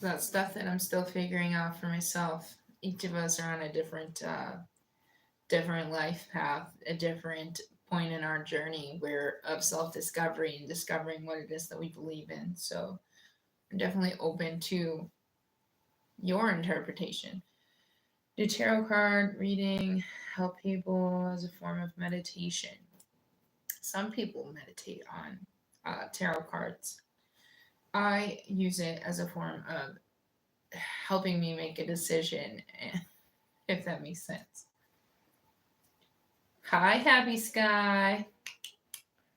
That's stuff that I'm still figuring out for myself. Each of us are on a different life path, a different point in our journey where of self-discovery and discovering what it is that we believe in. So I'm definitely open to your interpretation. Do tarot card reading help people as a form of meditation? Some people meditate on tarot cards. I use it as a form of helping me make a decision, if that makes sense. Hi, Happy Sky.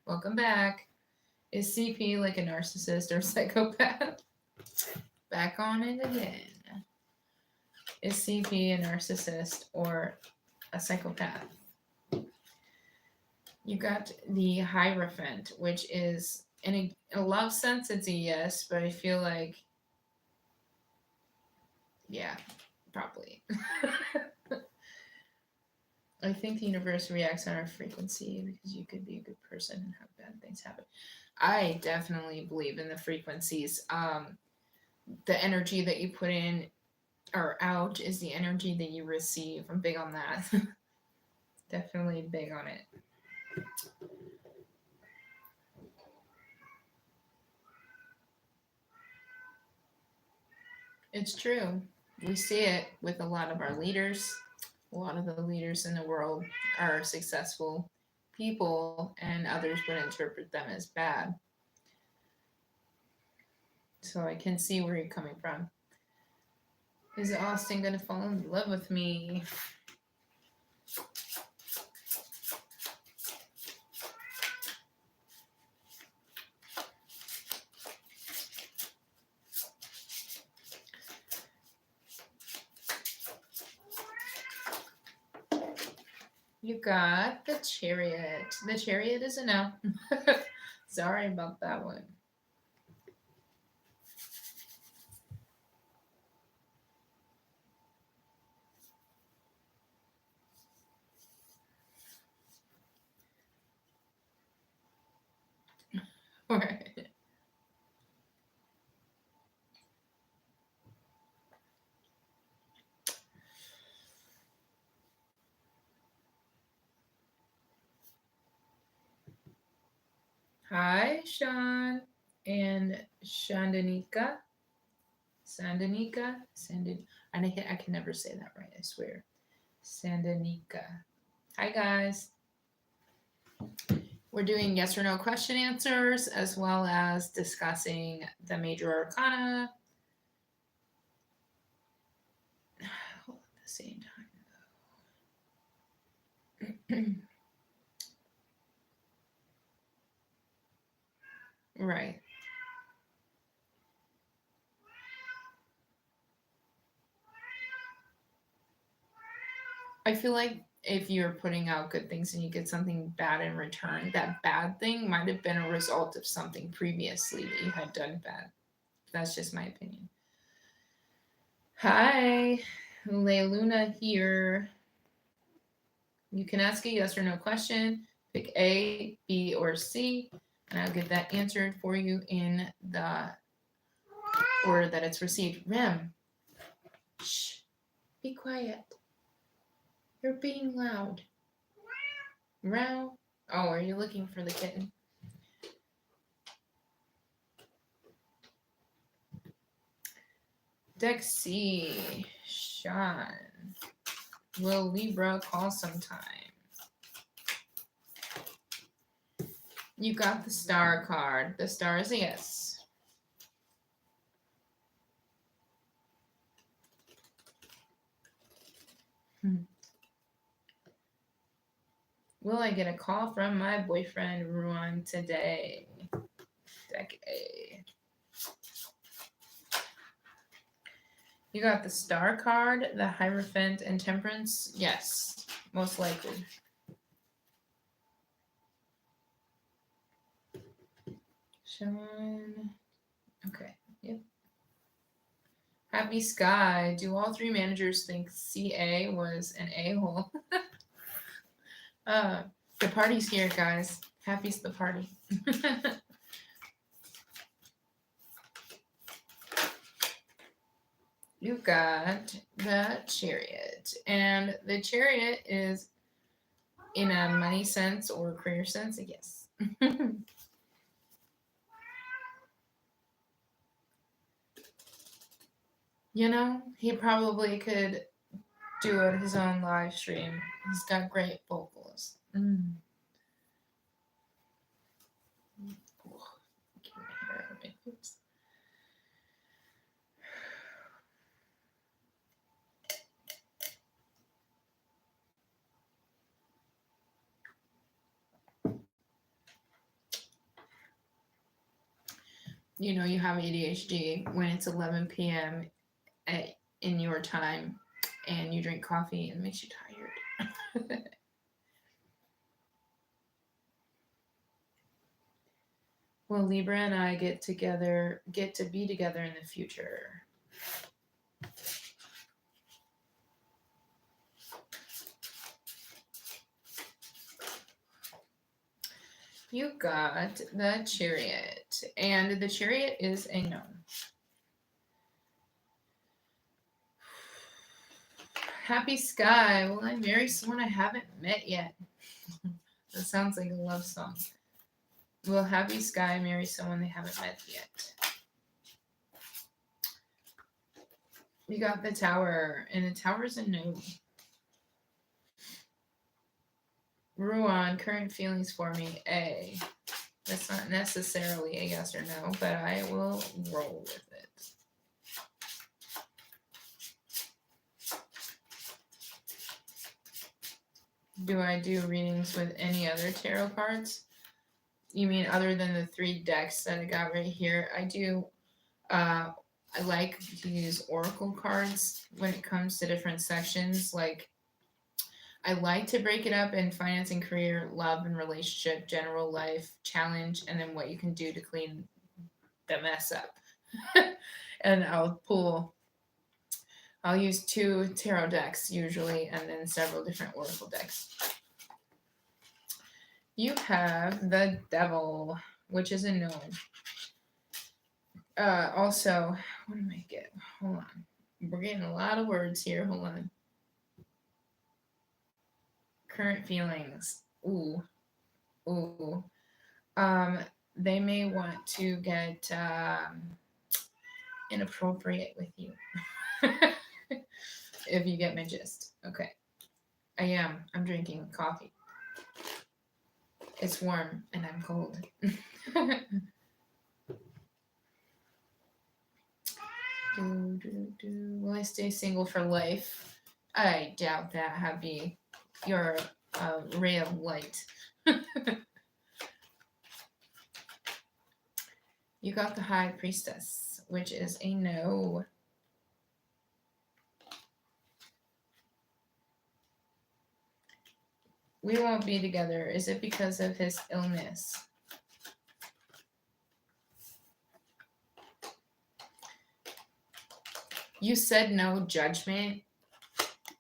Welcome back. Is CP like a narcissist or psychopath? Back on it again. Is CP a narcissist or a psychopath? You got the Hierophant, which is, in a love sense, it's a yes, but I feel like, yeah, probably. I think the universe reacts on our frequency because you could be a good person and have bad things happen. I definitely believe in the frequencies. The energy that you put in or out is the energy that you receive. I'm big on that. Definitely big on it. It's true. We see it with a lot of our leaders. A lot of the leaders in the world are successful people, and others would interpret them as bad. So I can see where you're coming from. Is Austin going to fall in love with me? You got the Chariot. The Chariot is a no. Sorry about that one. All right. Hi, Sean and Shandanika. Sandanika? I can never say that right, I swear. Sandanika. Hi, guys. We're doing yes or no question answers as well as discussing the major arcana. All at the same time. Right. I feel like if you're putting out good things and you get something bad in return, that bad thing might have been a result of something previously that you had done bad. That's just my opinion. Hi, LaLuna here. You can ask a yes or no question. Pick A, B, or C, and I'll get that answered for you in the order that it's received. Rem, shh, be quiet. You're being loud. Row. Oh, are you looking for the kitten? Deck C, Sean. Will Libra call sometime? You got the star card. The star is a yes. Will I get a call from my boyfriend Ruan today? Deck A. You got the star card, the Hierophant, and Temperance? Yes, most likely. Sean. Okay, yep. Happy Sky. Do all three managers think CA was an a-hole? The party's here, guys. Happy's the party. You got the Chariot. And the Chariot is, in a money sense or career sense, a yes. You know, he probably could do it his own live stream. He's got great vocals. Mm. Get my hair out of my oops. You know you have ADHD when it's 11 p.m. In your time and you drink coffee and it makes you tired. Well, Libra and I get to be together in the future. You got the Chariot, and the Chariot is a no. Happy Sky. Will I marry someone I haven't met yet? That sounds like a love song. Will Happy Sky marry someone they haven't met yet? You got the Tower, and the Tower's a no. Ruan, current feelings for me, A. That's not necessarily a yes or no, but I will roll with it. Do I do readings with any other tarot cards? You mean other than the 3 decks that I got right here? I do. I like to use oracle cards when it comes to different sections. Like, I like to break it up in finance and career, love and relationship, general life, challenge, and then what you can do to clean the mess up. And I'll use 2 tarot decks usually, and then several different oracle decks. You have the Devil, which is a no. Also, what did I get? Hold on. We're getting a lot of words here. Hold on. Current feelings. Ooh. They may want to get inappropriate with you. If you get my gist. Okay. I'm drinking coffee. It's warm and I'm cold. Will I stay single for life? I doubt that, Happy. You're a ray of light. You got the High Priestess, which is a no. We won't be together. Is it because of his illness? You said no judgment.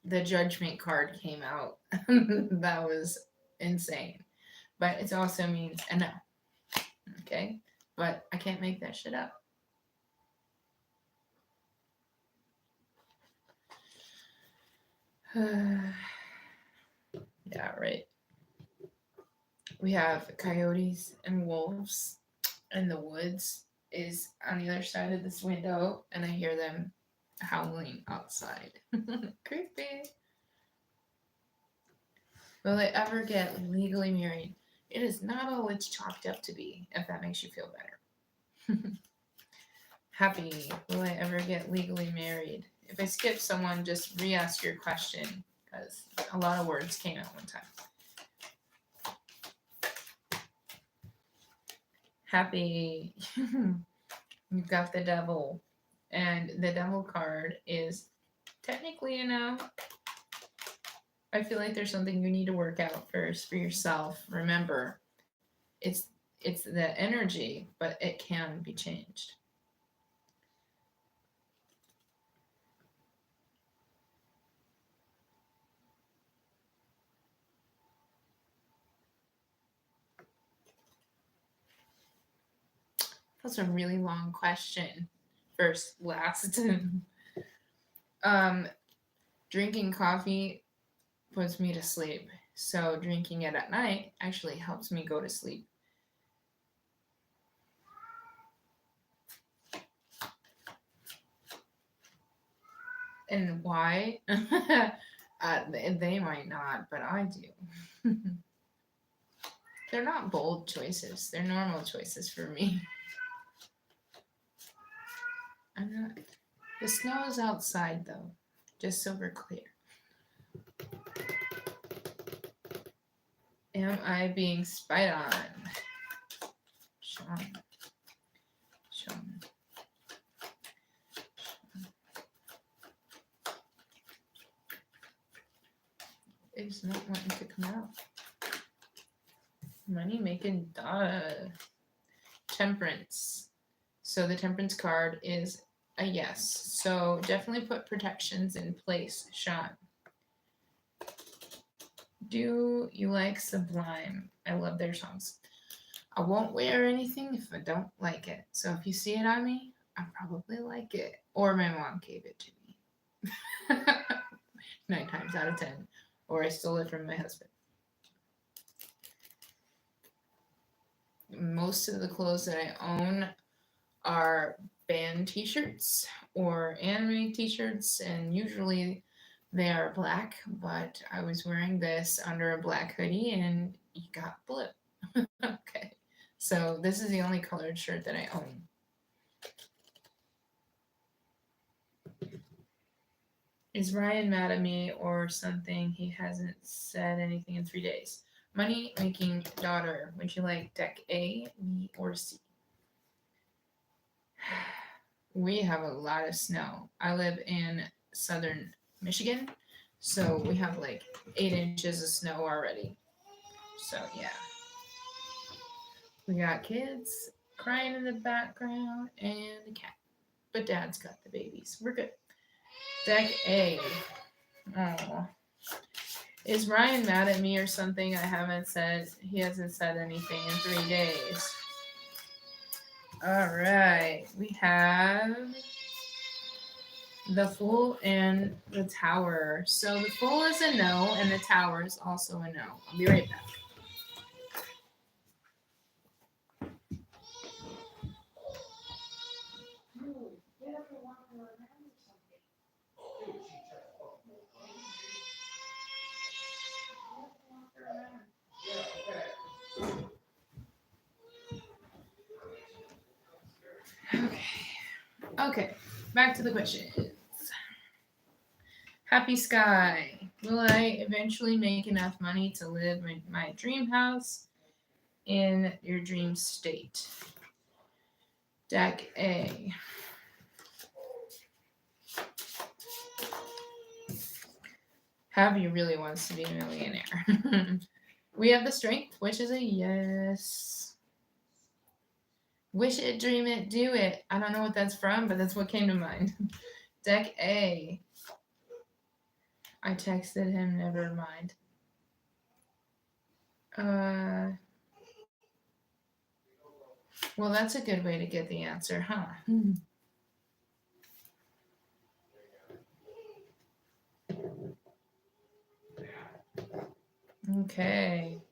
The judgment card came out. That was insane. But it also means a no. Okay? But I can't make that shit up. Yeah, right. We have coyotes and wolves, and the woods is on the other side of this window, and I hear them howling outside. Creepy. Will I ever get legally married? It is not all it's chalked up to be, if that makes you feel better. Happy. Will I ever get legally married? If I skip someone, just re-ask your question, because a lot of words came out one time. Happy. You've got the Devil. And the Devil card is technically a no. I feel like there's something you need to work out first for yourself. Remember, it's the energy, but it can be changed. That's a really long question. First, last. Drinking coffee puts me to sleep. So drinking it at night actually helps me go to sleep. And why? They might not, but I do. They're not bold choices. They're normal choices for me. I'm not. The snow is outside though, just so we're clear. Am I being spied on? Sean. Sean. It's not wanting to come out. Money making data. Temperance. So the temperance card is a yes. So definitely put protections in place, Sean. Do you like Sublime? I love their songs. I won't wear anything if I don't like it. So if you see it on me, I probably like it. Or my mom gave it to me. 9 times out of 10. Or I stole it from my husband. Most of the clothes that I own are band t-shirts or anime t-shirts, and usually they are black, but I was wearing this under a black hoodie and it got blue. Okay. So this is the only colored shirt that I own. Is Ryan mad at me or something? He hasn't said anything in 3 days. Money making daughter. Would you like deck A, B, or C? We have a lot of snow. I live in southern Michigan, so we have like 8 inches of snow already. So yeah. We got kids crying in the background and a cat. But dad's got the babies. We're good. Deck A. Oh. Is Ryan mad at me or something? I haven't said, he hasn't said anything in 3 days. All right. We have the Fool and the Tower. So the Fool is a no, and the Tower is also a no. I'll be right back. Okay, back to the questions. Happy Sky. Will I eventually make enough money to live in my dream house in your dream state? Deck A. Javi really wants to be a millionaire. We have the strength, which is a yes. Wish it, dream it, do it. I don't know what that's from, but that's what came to mind. Deck A. I texted him, never mind. Well, that's a good way to get the answer, huh? Okay.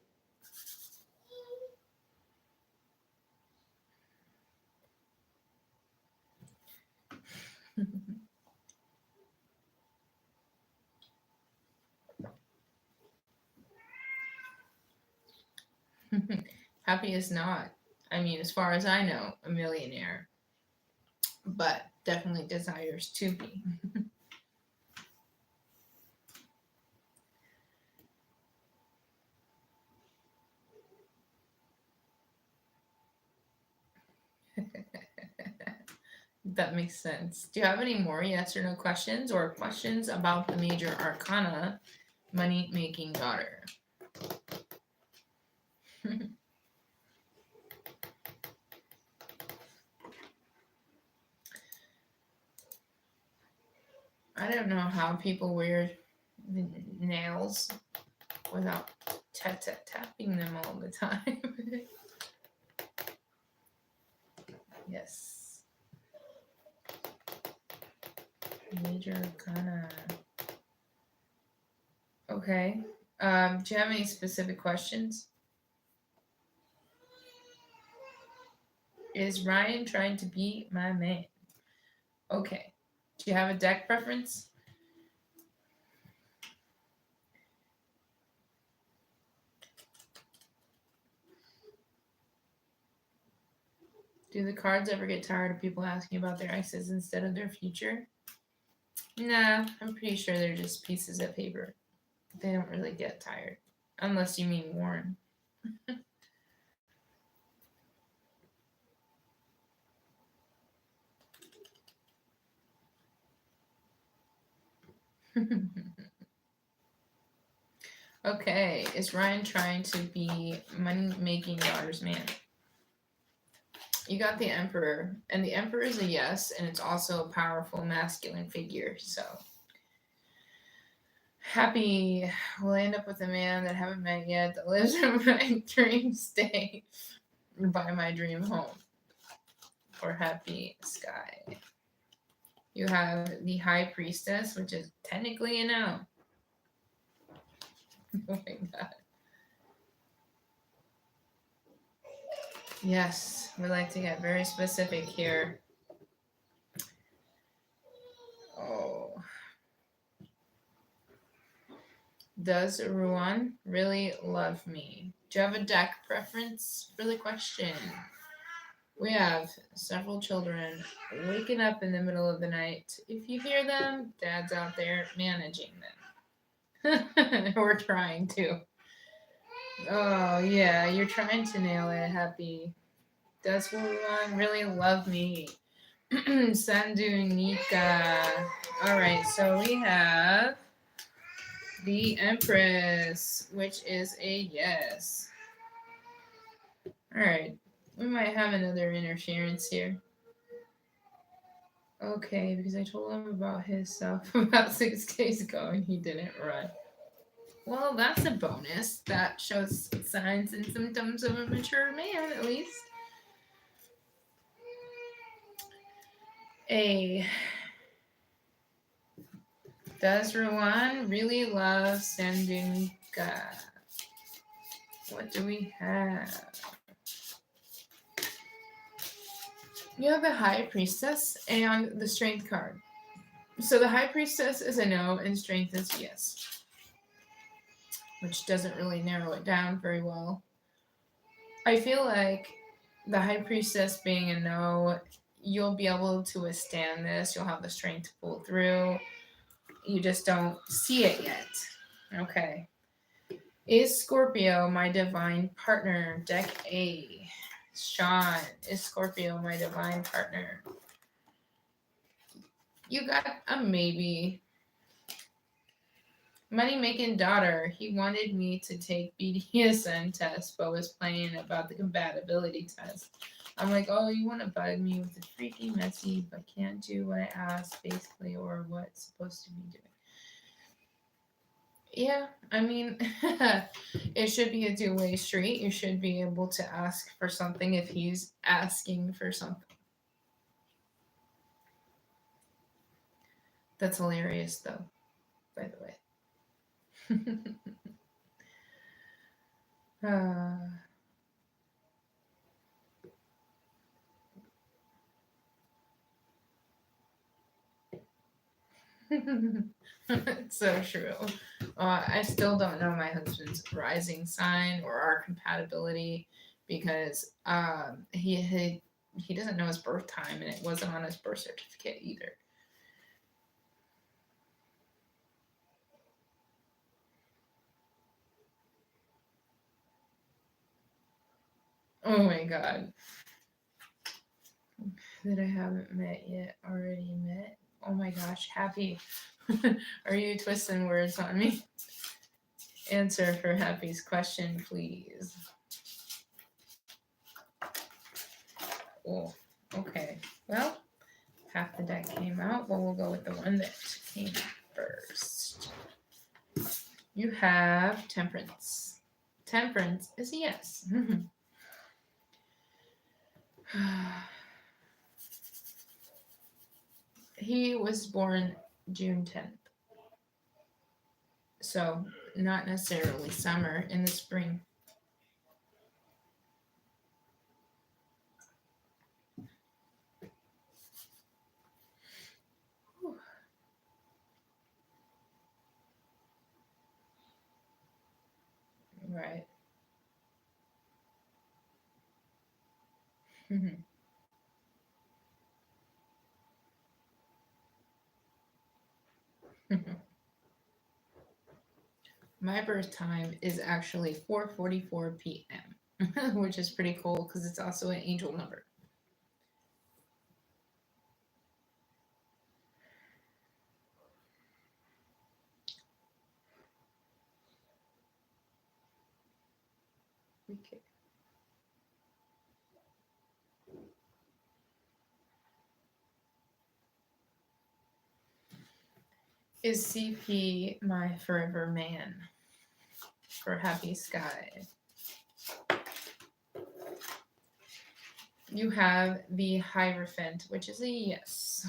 Happy is not, I mean, as far as I know, a millionaire, but definitely desires to be. That makes sense. Do you have any more yes or no questions or questions about the major arcana, money making daughter? I don't know how people wear nails without tapping them all the time. Yes. Major Arcana. Okay. Do you have any specific questions? Is Ryan trying to be my man? Okay. Do you have a deck preference? Do the cards ever get tired of people asking about their exes instead of their future? Nah, I'm pretty sure they're just pieces of paper. They don't really get tired. Unless you mean Warren. Okay, is Ryan trying to be money-making daughter's man? You got the Emperor, and the Emperor is a yes, and it's also a powerful masculine figure, so. Happy will end up with a man that I haven't met yet that lives in my dream state by my dream home. For Happy Sky. You have the High Priestess, which is technically a no. Oh my god. Yes, we like to get very specific here. Oh. Does Ruan really love me? Do you have a deck preference for the question? We have several children waking up in the middle of the night. If you hear them, Dad's out there managing them. We're trying to. Oh, yeah, you're trying to nail it, Happy. Does Ruan really love me? Sandu Nika. Alright, so we have the Empress, which is a yes. Alright, we might have another interference here. Okay, because I told him about his stuff about 6 days ago and he didn't run. Well, that's a bonus. That shows signs and symptoms of a mature man, at least. Does Ruan really love Sandunga? What do we have? You have the High Priestess and the Strength card. So the High Priestess is a no and Strength is yes. Which doesn't really narrow it down very well. I feel like the High Priestess being a no, you'll be able to withstand this. You'll have the strength to pull through. You just don't see it yet. Okay. Is Scorpio my divine partner? Deck A. Sean, is Scorpio my divine partner? You got a maybe. Money making daughter. He wanted me to take BDSM test, but was playing about the compatibility test. I'm like, oh, you want to bug me with the freaky messy, but can't do what I asked, basically, or what's supposed to be doing. Yeah, I mean, it should be a two-way street. You should be able to ask for something if he's asking for something. That's hilarious, though, by the way. It's so true. I still don't know my husband's rising sign or our compatibility because he doesn't know his birth time and it wasn't on his birth certificate either. Oh my god. That I haven't met yet, already met. Oh my gosh, Happy. Are you twisting words on me? Answer for Happy's question, please. Oh, okay. Well, half the deck came out, but we'll go with the one that came first. You have Temperance. Temperance is a yes. He was born June 10th. So, not necessarily summer, in the spring. Whew. Right. My birth time is actually 4:44 p.m., which is pretty cool because it's also an angel number. Okay. Is CP my forever man for Happy Sky? You have the Hierophant, which is a yes.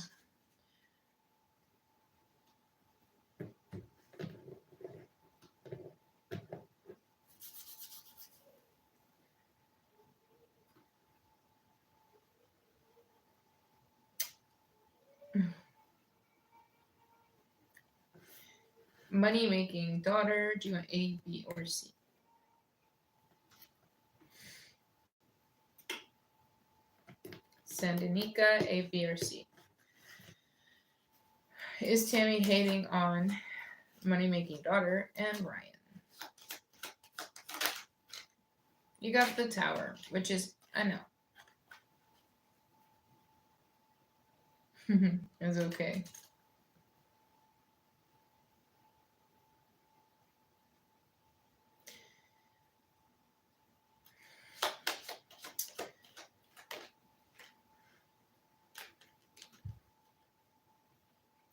Money making daughter, do you want A, B, or C? Sandanika, A, B, or C? Is Tammy hating on money making daughter and Ryan? You got the Tower, which is, I know. It's okay.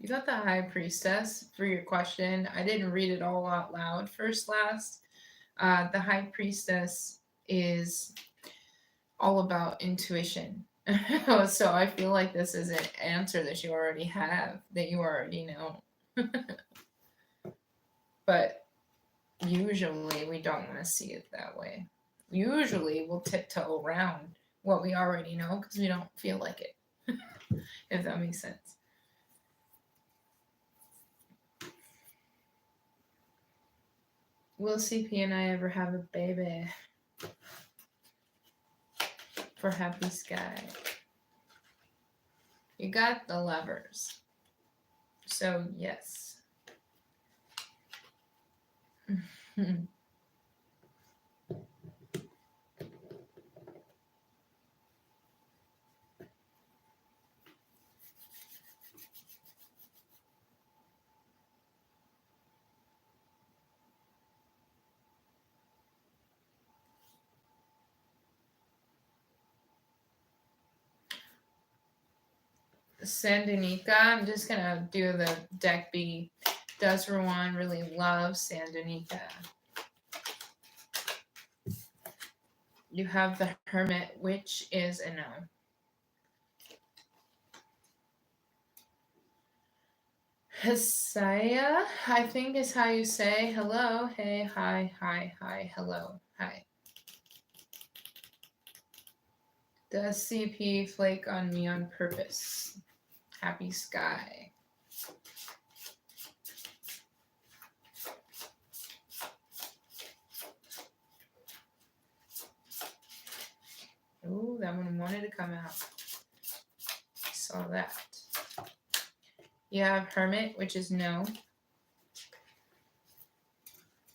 You got the High Priestess for your question. I didn't read it all out loud last. The High Priestess is all about intuition. So I feel like this is an answer that you already have, that you already know. But usually we don't want to see it that way. Usually we'll tiptoe around what we already know because we don't feel like it. If that makes sense. Will CP and I ever have a baby? For Happy Sky. You got the Lovers. So, yes. Sandanika, I'm just gonna do the deck B. Does Rowan really love Sandanika? You have the Hermit, which is a no. Hesaya, I think is how you say hello. Hey, hi, hello, hi. Does CP flake on me on purpose? Happy Sky. Ooh, that one wanted to come out. Saw that. You have Hermit, which is no.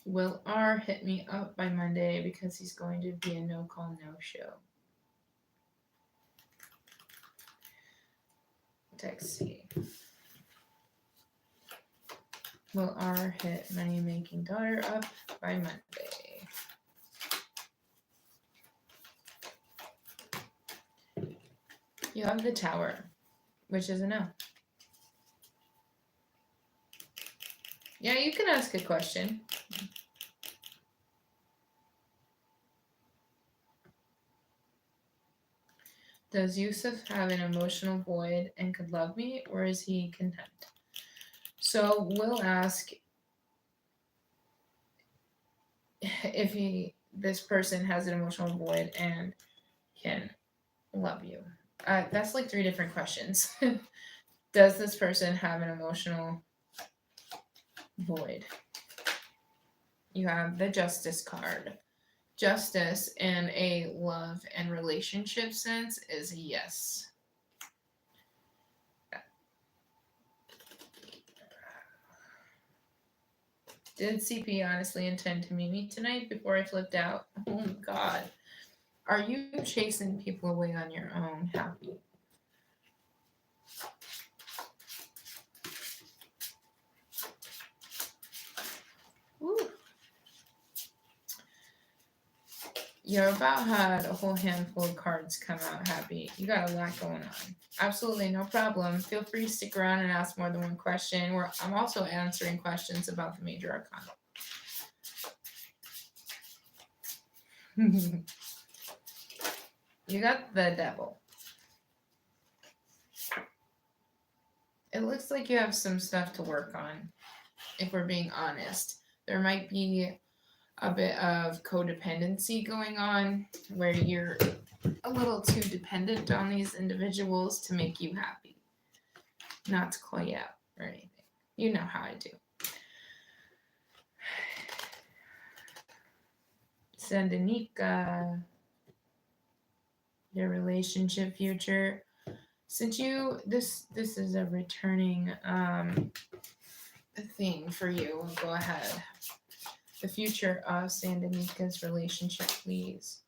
Will R hit me up by Monday because he's going to be a no call, no show? Text C. Will R hit money making daughter up by Monday? You have the Tower, which is a no. Yeah, you can ask a question. Does Yusuf have an emotional void and could love me, or is he content? So we'll ask if this person has an emotional void and can love you. That's like 3 different questions. Does this person have an emotional void? You have the Justice card. Justice in a love and relationship sense is a yes. Did CP honestly intend to meet me tonight before I flipped out? Oh my god. Are you chasing people away on your own? Happy. Woo. You about had a whole handful of cards come out, Happy. You got a lot going on. Absolutely, no problem. Feel free to stick around and ask more than one question. I'm also answering questions about the major arcana. You got the Devil. It looks like you have some stuff to work on, if we're being honest. There might be a bit of codependency going on where you're a little too dependent on these individuals to make you happy. Not to call you out or anything. You know how I do. Sandanika, your relationship future. Since this is a returning thing for you, go ahead. The future of Sandanika's relationship, please.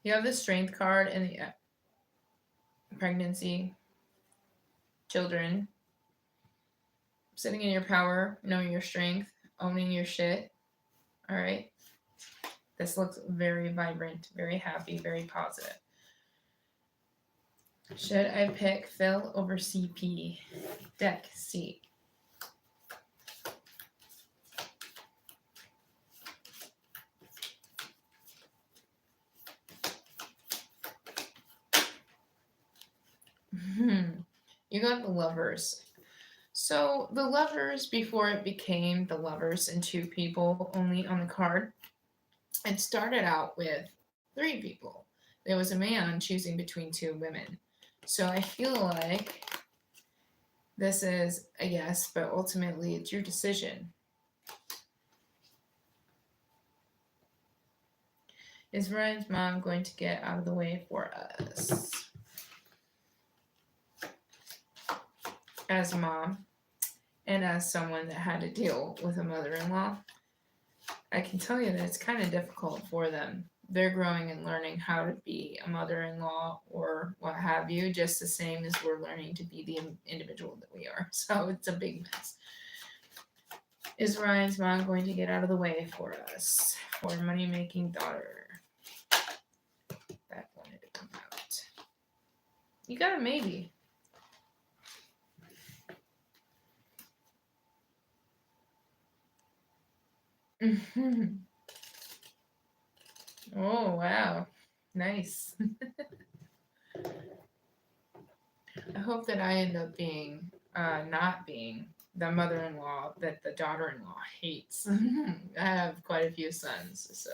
You have the Strength card and the pregnancy, children, sitting in your power, knowing your strength, owning your shit. All right. This looks very vibrant, very happy, very positive. Should I pick Phil over CP? Deck C. You got the Lovers. So the Lovers, before it became the Lovers and 2 people only on the card, it started out with 3 people. There was a man choosing between 2 women. So I feel like this is a yes, but ultimately it's your decision. Is Ryan's mom going to get out of the way for us? As a mom, and as someone that had to deal with a mother-in-law, I can tell you that it's kind of difficult for them. They're growing and learning how to be a mother-in-law or what have you, just the same as we're learning to be the individual that we are. So it's a big mess. Is Ryan's mom going to get out of the way for us? For money-making daughter. That wanted to come out. You got a maybe. Oh, wow. Nice. I hope that I end up being, not being the mother-in-law that the daughter-in-law hates. I have quite a few sons, so.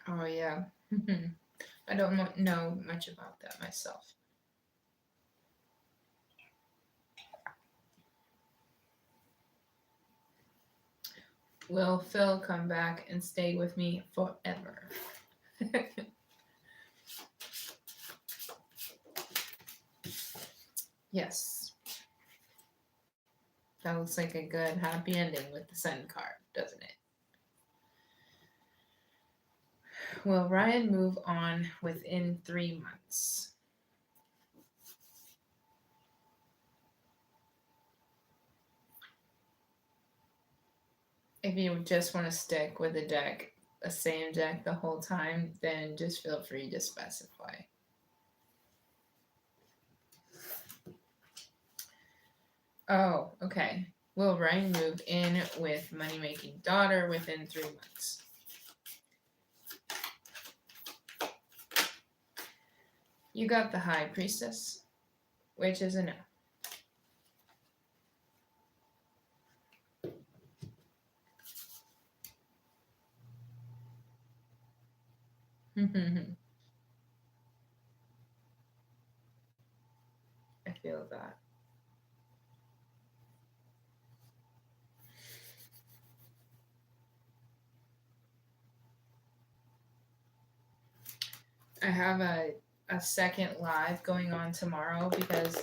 Oh, yeah. I don't know much about that myself. Will Phil come back and stay with me forever? Yes. That looks like a good happy ending with the Sun card, doesn't it? Will Ryan move on within 3 months? if you just want to stick with a same deck the whole time, then just feel free to specify. Oh, okay. Will Ryan move in with money-making daughter within 3 months? You got the High Priestess, which is a no. I feel that. I have a second live going on tomorrow because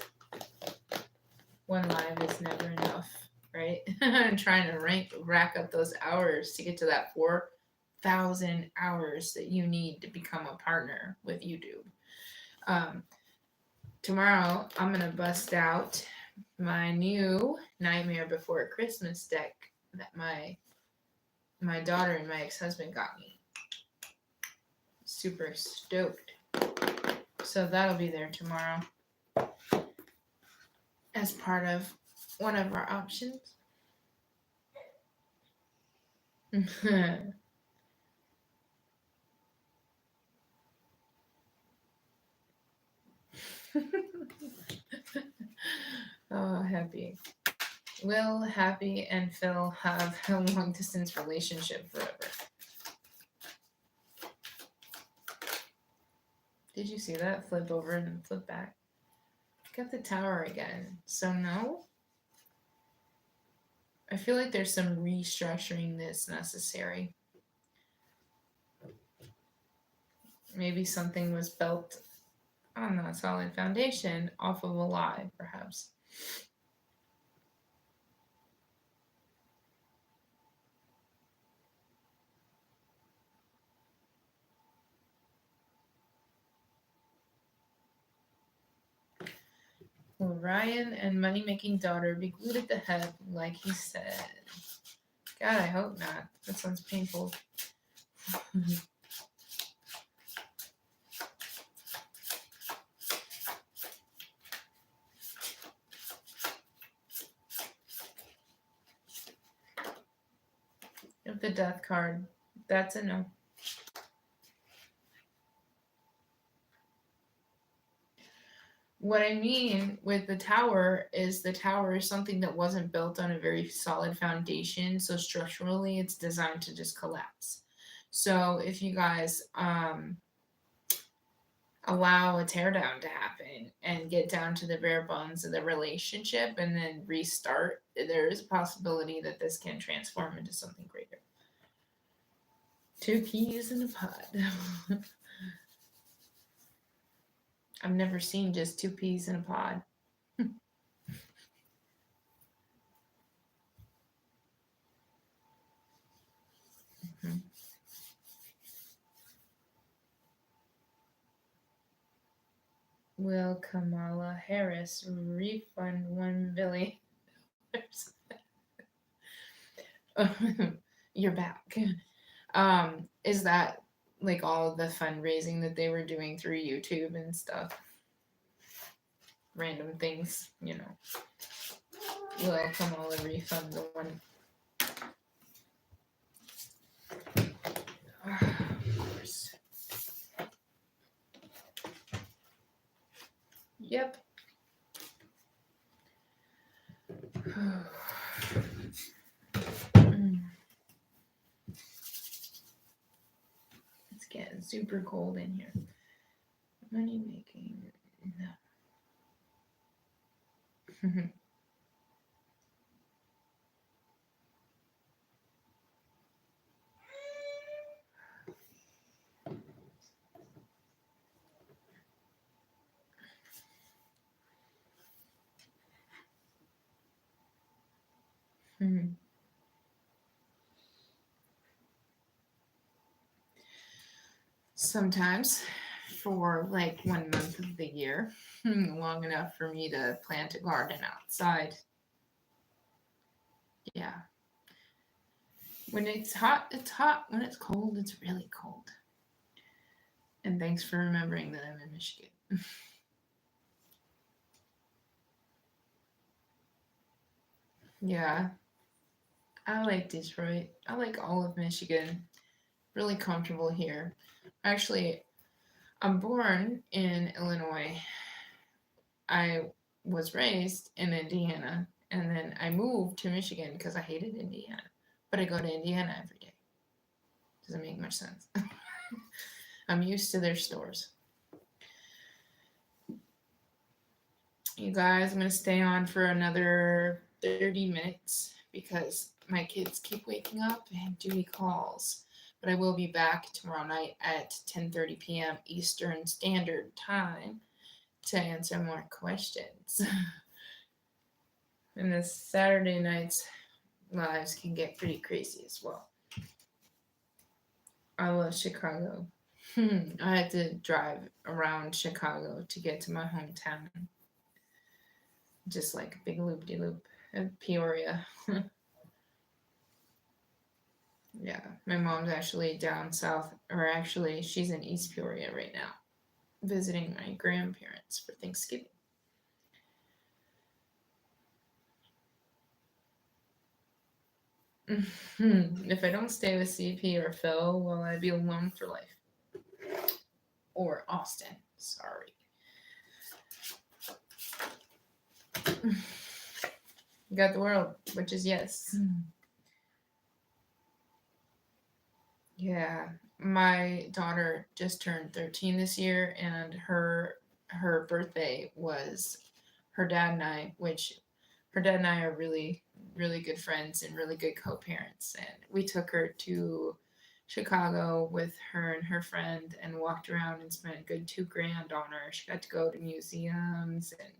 one live is never enough, right? I'm trying to rack up those hours to get to that 4,000 hours that you need to become a partner with YouTube. Tomorrow, I'm going to bust out my new Nightmare Before Christmas deck that my daughter and my ex-husband got me. Super stoked. So that'll be there tomorrow as part of one of our options. Oh, happy. Will Happy and Phil have a long distance relationship forever? Did you see that? Flip over and flip back. Got the tower again. So no? I feel like there's some restructuring that's necessary. Maybe something was built on a solid foundation off of a lie, perhaps. Will Ryan and money-making daughter be glued at the head like he said? God, I hope not. That sounds painful. Of the death card, that's a no. What I mean with the tower is something that wasn't built on a very solid foundation. So structurally, it's designed to just collapse. So if you guys allow a teardown to happen and get down to the bare bones of the relationship and then restart, there is a possibility that this can transform into something greater. 2 peas in a pod. I've never seen just 2 peas in a pod. Mm-hmm. Will Kamala Harris refund $1 billion? You're back. Is that like all of the fundraising that they were doing through YouTube and stuff? Random things, you know. Will Kamala refund the one? Of course. Yep. It's getting super cold in here. Money making, no. Sometimes for like 1 month of the year, long enough for me to plant a garden outside. Yeah. When it's hot, it's hot. When it's cold, it's really cold. And thanks for remembering that I'm in Michigan. Yeah, I like Detroit. I like all of Michigan. Really comfortable here. Actually, I'm born in Illinois. I was raised in Indiana, and then I moved to Michigan because I hated Indiana. But I go to Indiana every day. Doesn't make much sense. I'm used to their stores. You guys, I'm going to stay on for another 30 minutes because my kids keep waking up and duty calls. But I will be back tomorrow night at 10:30 p.m. Eastern Standard Time to answer more questions. And this Saturday night's lives can get pretty crazy as well. I love Chicago. I had to drive around Chicago to get to my hometown. Just like a big loop de loop of Peoria. Yeah, my mom's actually down south, or actually, she's in East Peoria right now, visiting my grandparents for Thanksgiving. If I don't stay with CP or Phil, will I be alone for life? Or Austin, sorry. Got the world, which is yes. Yeah, my daughter just turned 13 this year, and her birthday was her dad and I, which her dad and I are really good friends and really good co-parents, and we took her to Chicago with her and her friend and walked around and spent a good $2,000 on her. She got to go to museums and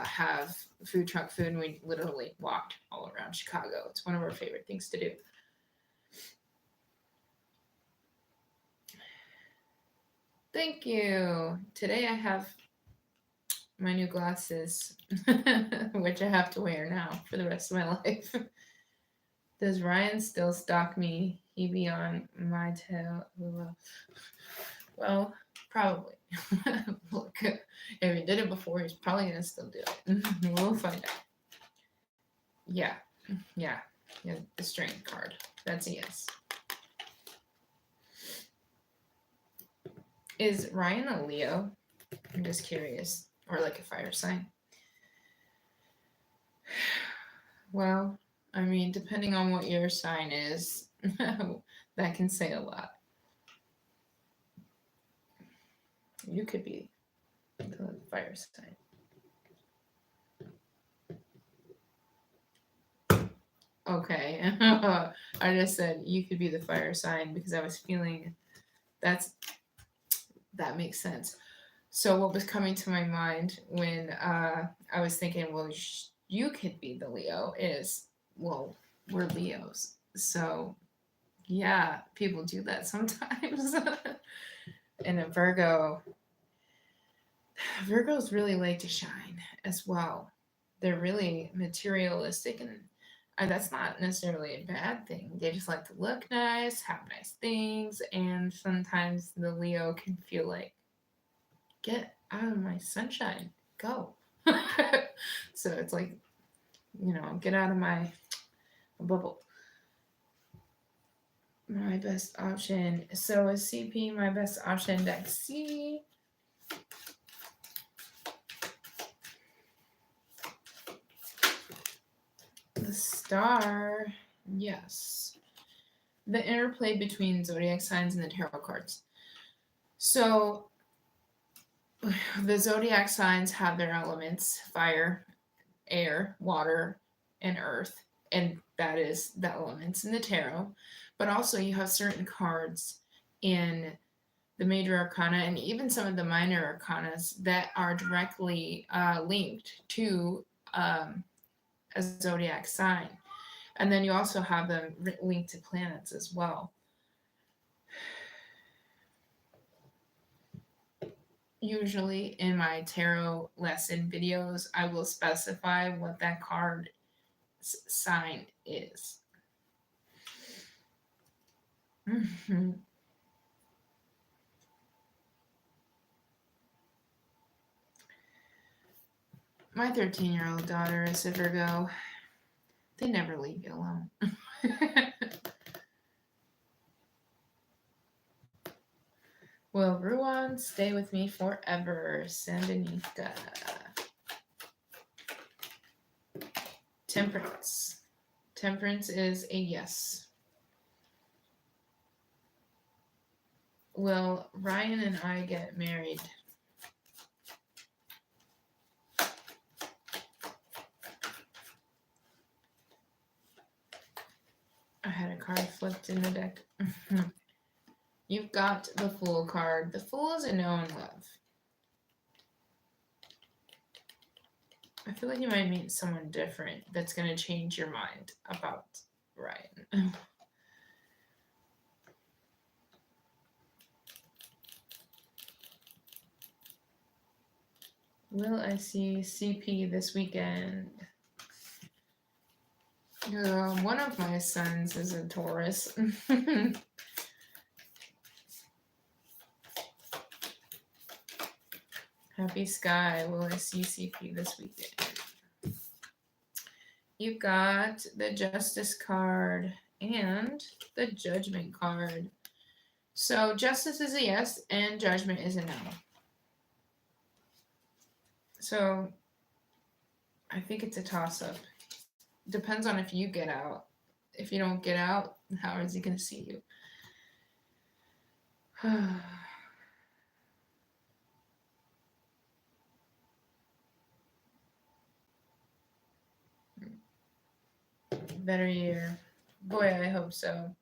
have food truck food, and we literally walked all around Chicago. It's one of our favorite things to do. Thank you. Today I have my new glasses, which I have to wear now for the rest of my life. Does Ryan still stalk me? He be on my tail. Well, probably. Look, if he did it before, he's probably gonna still do it. We'll find out. Yeah, yeah, yeah. The strength card. That's a yes. Is Ryan a Leo? I'm just curious. Or like a fire sign? Well, I mean, depending on what your sign is, that can say a lot. You could be the fire sign. Okay. I just said you could be the fire sign because I was feeling that makes sense. So what was coming to my mind when I was thinking, well, you could be the Leo is, well, we're Leos. So yeah, people do that sometimes. And a Virgos really like to shine as well. They're really materialistic, and that's not necessarily a bad thing. They just like to look nice, have nice things, and sometimes the Leo can feel like, get out of my sunshine, go. So it's like, get out of my bubble. My best option. So is CP my best option? Deck C. The star. Yes. The interplay between zodiac signs and the tarot cards. So the zodiac signs have their elements: fire, air, water, and earth. And that is the elements in the tarot. But also, you have certain cards in the major arcana and even some of the minor arcanas that are directly linked to a zodiac sign. And then you also have them linked to planets as well. Usually in my tarot lesson videos, I will specify what that card sign is. My 13-year-old daughter is a Virgo. They never leave you alone. Will Ruan stay with me forever? Sandanika. Temperance. Temperance is a yes. Will Ryan and I get married? I had a card flipped in the deck. You've got the Fool card. The Fool is a no in love. I feel like you might meet someone different that's going to change your mind about Ryan. Will I see CP this weekend? One of my sons is a Taurus. Happy Sky, will I see CP this weekend? You got the Justice card and the Judgment card. So Justice is a yes and Judgment is a no. So I think it's a toss-up. Depends on if you get out. If you don't get out, how is he going to see you? Better year. Boy, I hope so.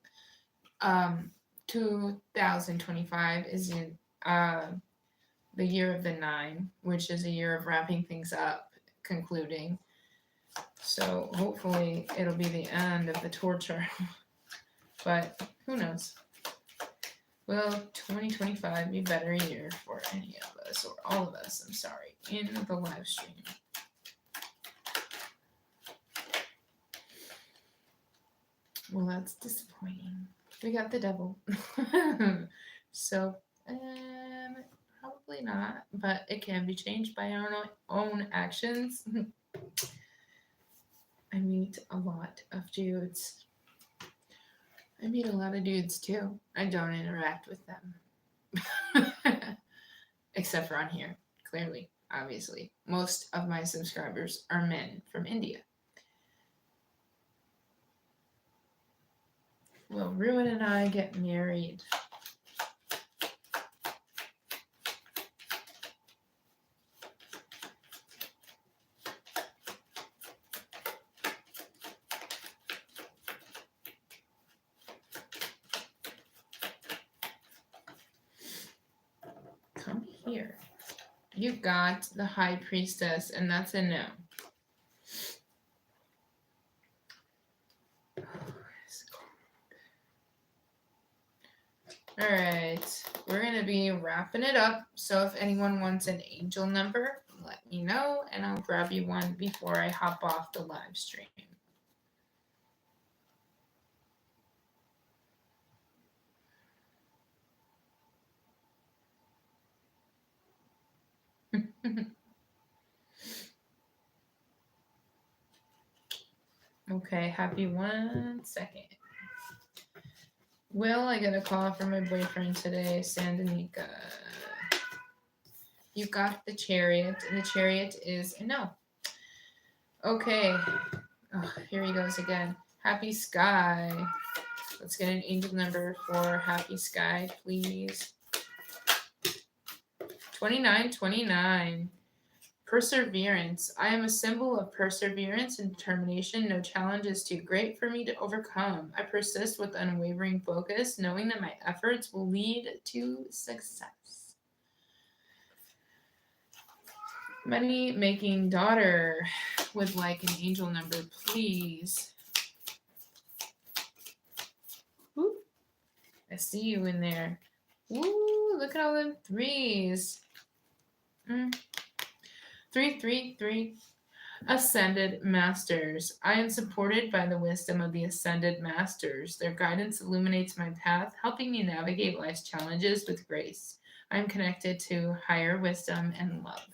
2025 is the year of the 9, which is a year of wrapping things up, concluding. So hopefully it'll be the end of the torture. But who knows? Will 2025 be a better year for any of us, or all of us, I'm sorry, in the live stream? Well, that's disappointing. We got the devil. So, probably not, but it can be changed by our own actions. I meet a lot of dudes. I meet a lot of dudes too. I don't interact with them. Except for on here, clearly, obviously. Most of my subscribers are men from India. Will Ruin and I get married? Come here. You got the High Priestess, and that's a no. Alright, we're going to be wrapping it up. So if anyone wants an angel number, let me know, and I'll grab you one before I hop off the live stream. Okay, happy 1 second. Will I get a call from my boyfriend today, Sandanika? You got the Chariot, and the Chariot is a no. Okay, here he goes again. Happy Sky. Let's get an angel number for Happy Sky, please. 2929. Perseverance. I am a symbol of perseverance and determination. No challenge is too great for me to overcome. I persist with unwavering focus, knowing that my efforts will lead to success. Money making daughter would like an angel number, please. Woo. I see you in there. Woo, look at all them threes. 333. Ascended Masters. I am supported by the wisdom of the Ascended Masters. Their guidance illuminates my path, helping me navigate life's challenges with grace. I am connected to higher wisdom and love.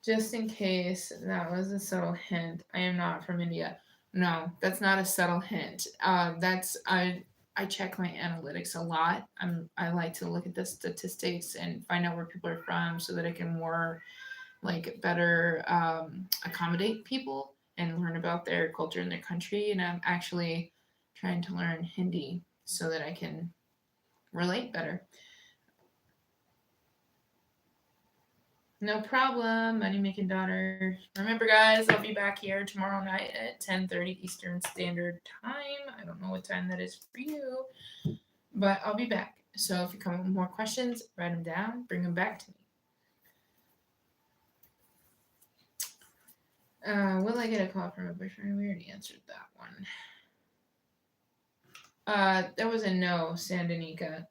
Just in case that was a subtle hint, I am not from India. No, that's not a subtle hint. I check my analytics a lot. I like to look at the statistics and find out where people are from so that I can more like better accommodate people and learn about their culture and their country. And I'm actually trying to learn Hindi so that I can relate better. No problem, money making daughter. Remember, guys, I'll be back here tomorrow night at 10:30 Eastern Standard Time. I don't know what time that is for you, but I'll be back. So if you come up with more questions, write them down, bring them back to me. Will I get a call from a boyfriend? We already answered that one. There was a no, Sandanika.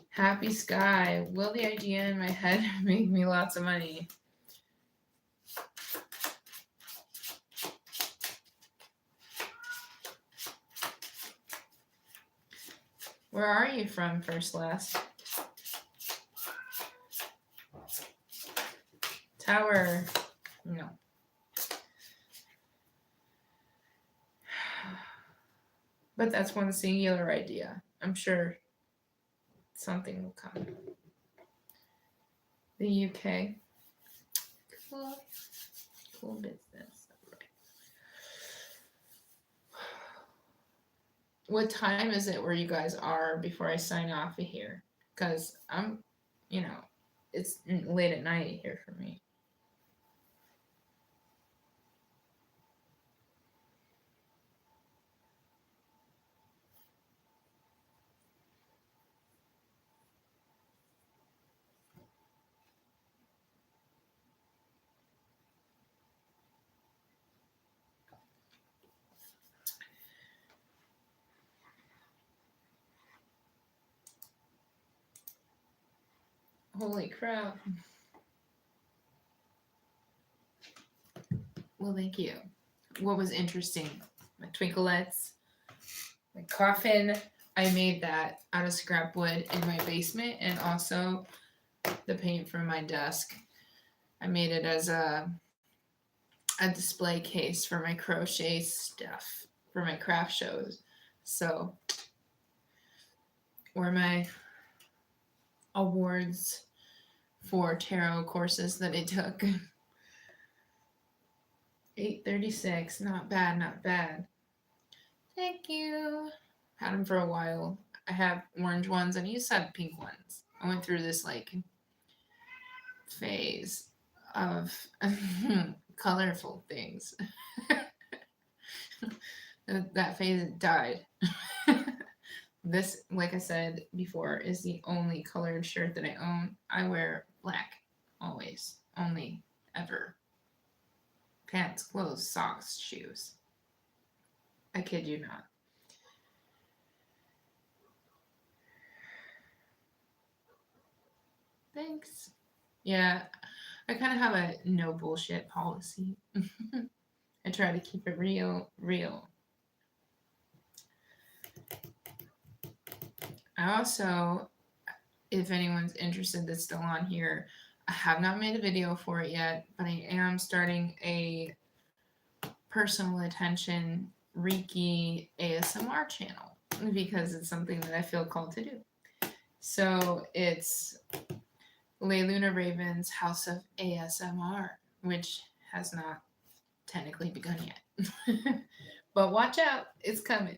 Happy Sky. Will the idea in my head make me lots of money? Where are you from, First Last? Tower. No. But that's one singular idea. I'm sure something will come. The UK. Cool business. What time is it where you guys are before I sign off of here? Because I'm, it's late at night here for me. Holy crap. Well, thank you. What was interesting? My twinklettes, my coffin. I made that out of scrap wood in my basement, and also the paint from my desk. I made it as a display case for my crochet stuff for my craft shows. So, or my awards for tarot courses that I took. 8:36, not bad, not bad. Thank you. Had them for a while. I have orange ones and I used to have pink ones. I went through this like phase of colorful things. That phase died. This, like I said before, is the only colored shirt that I own. I wear black always, only, ever. Pants, clothes, socks, shoes. I kid you not. Thanks. Yeah, I kind of have a no bullshit policy. I try to keep it real. I also, if anyone's interested that's still on here, I have not made a video for it yet, but I am starting a personal attention Reiki ASMR channel because it's something that I feel called to do. So it's LaLuna Raven's House of ASMR, which has not technically begun yet. But watch out, it's coming.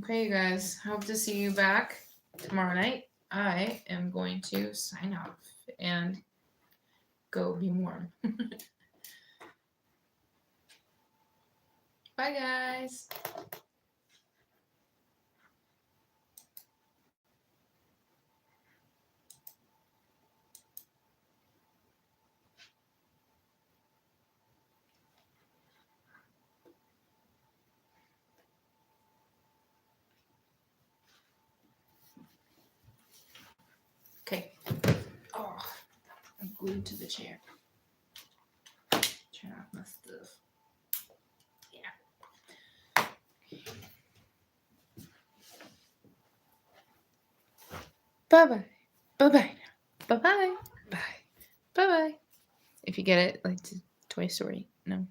Okay, you guys, hope to see you back tomorrow night. I am going to sign off and go be warm. Bye, guys. glued to the chair. Turn off my stuff. Yeah. Bye-bye. Bye-bye. Bye-bye. Bye. Bye-bye. If you get it, like Toy Story. No.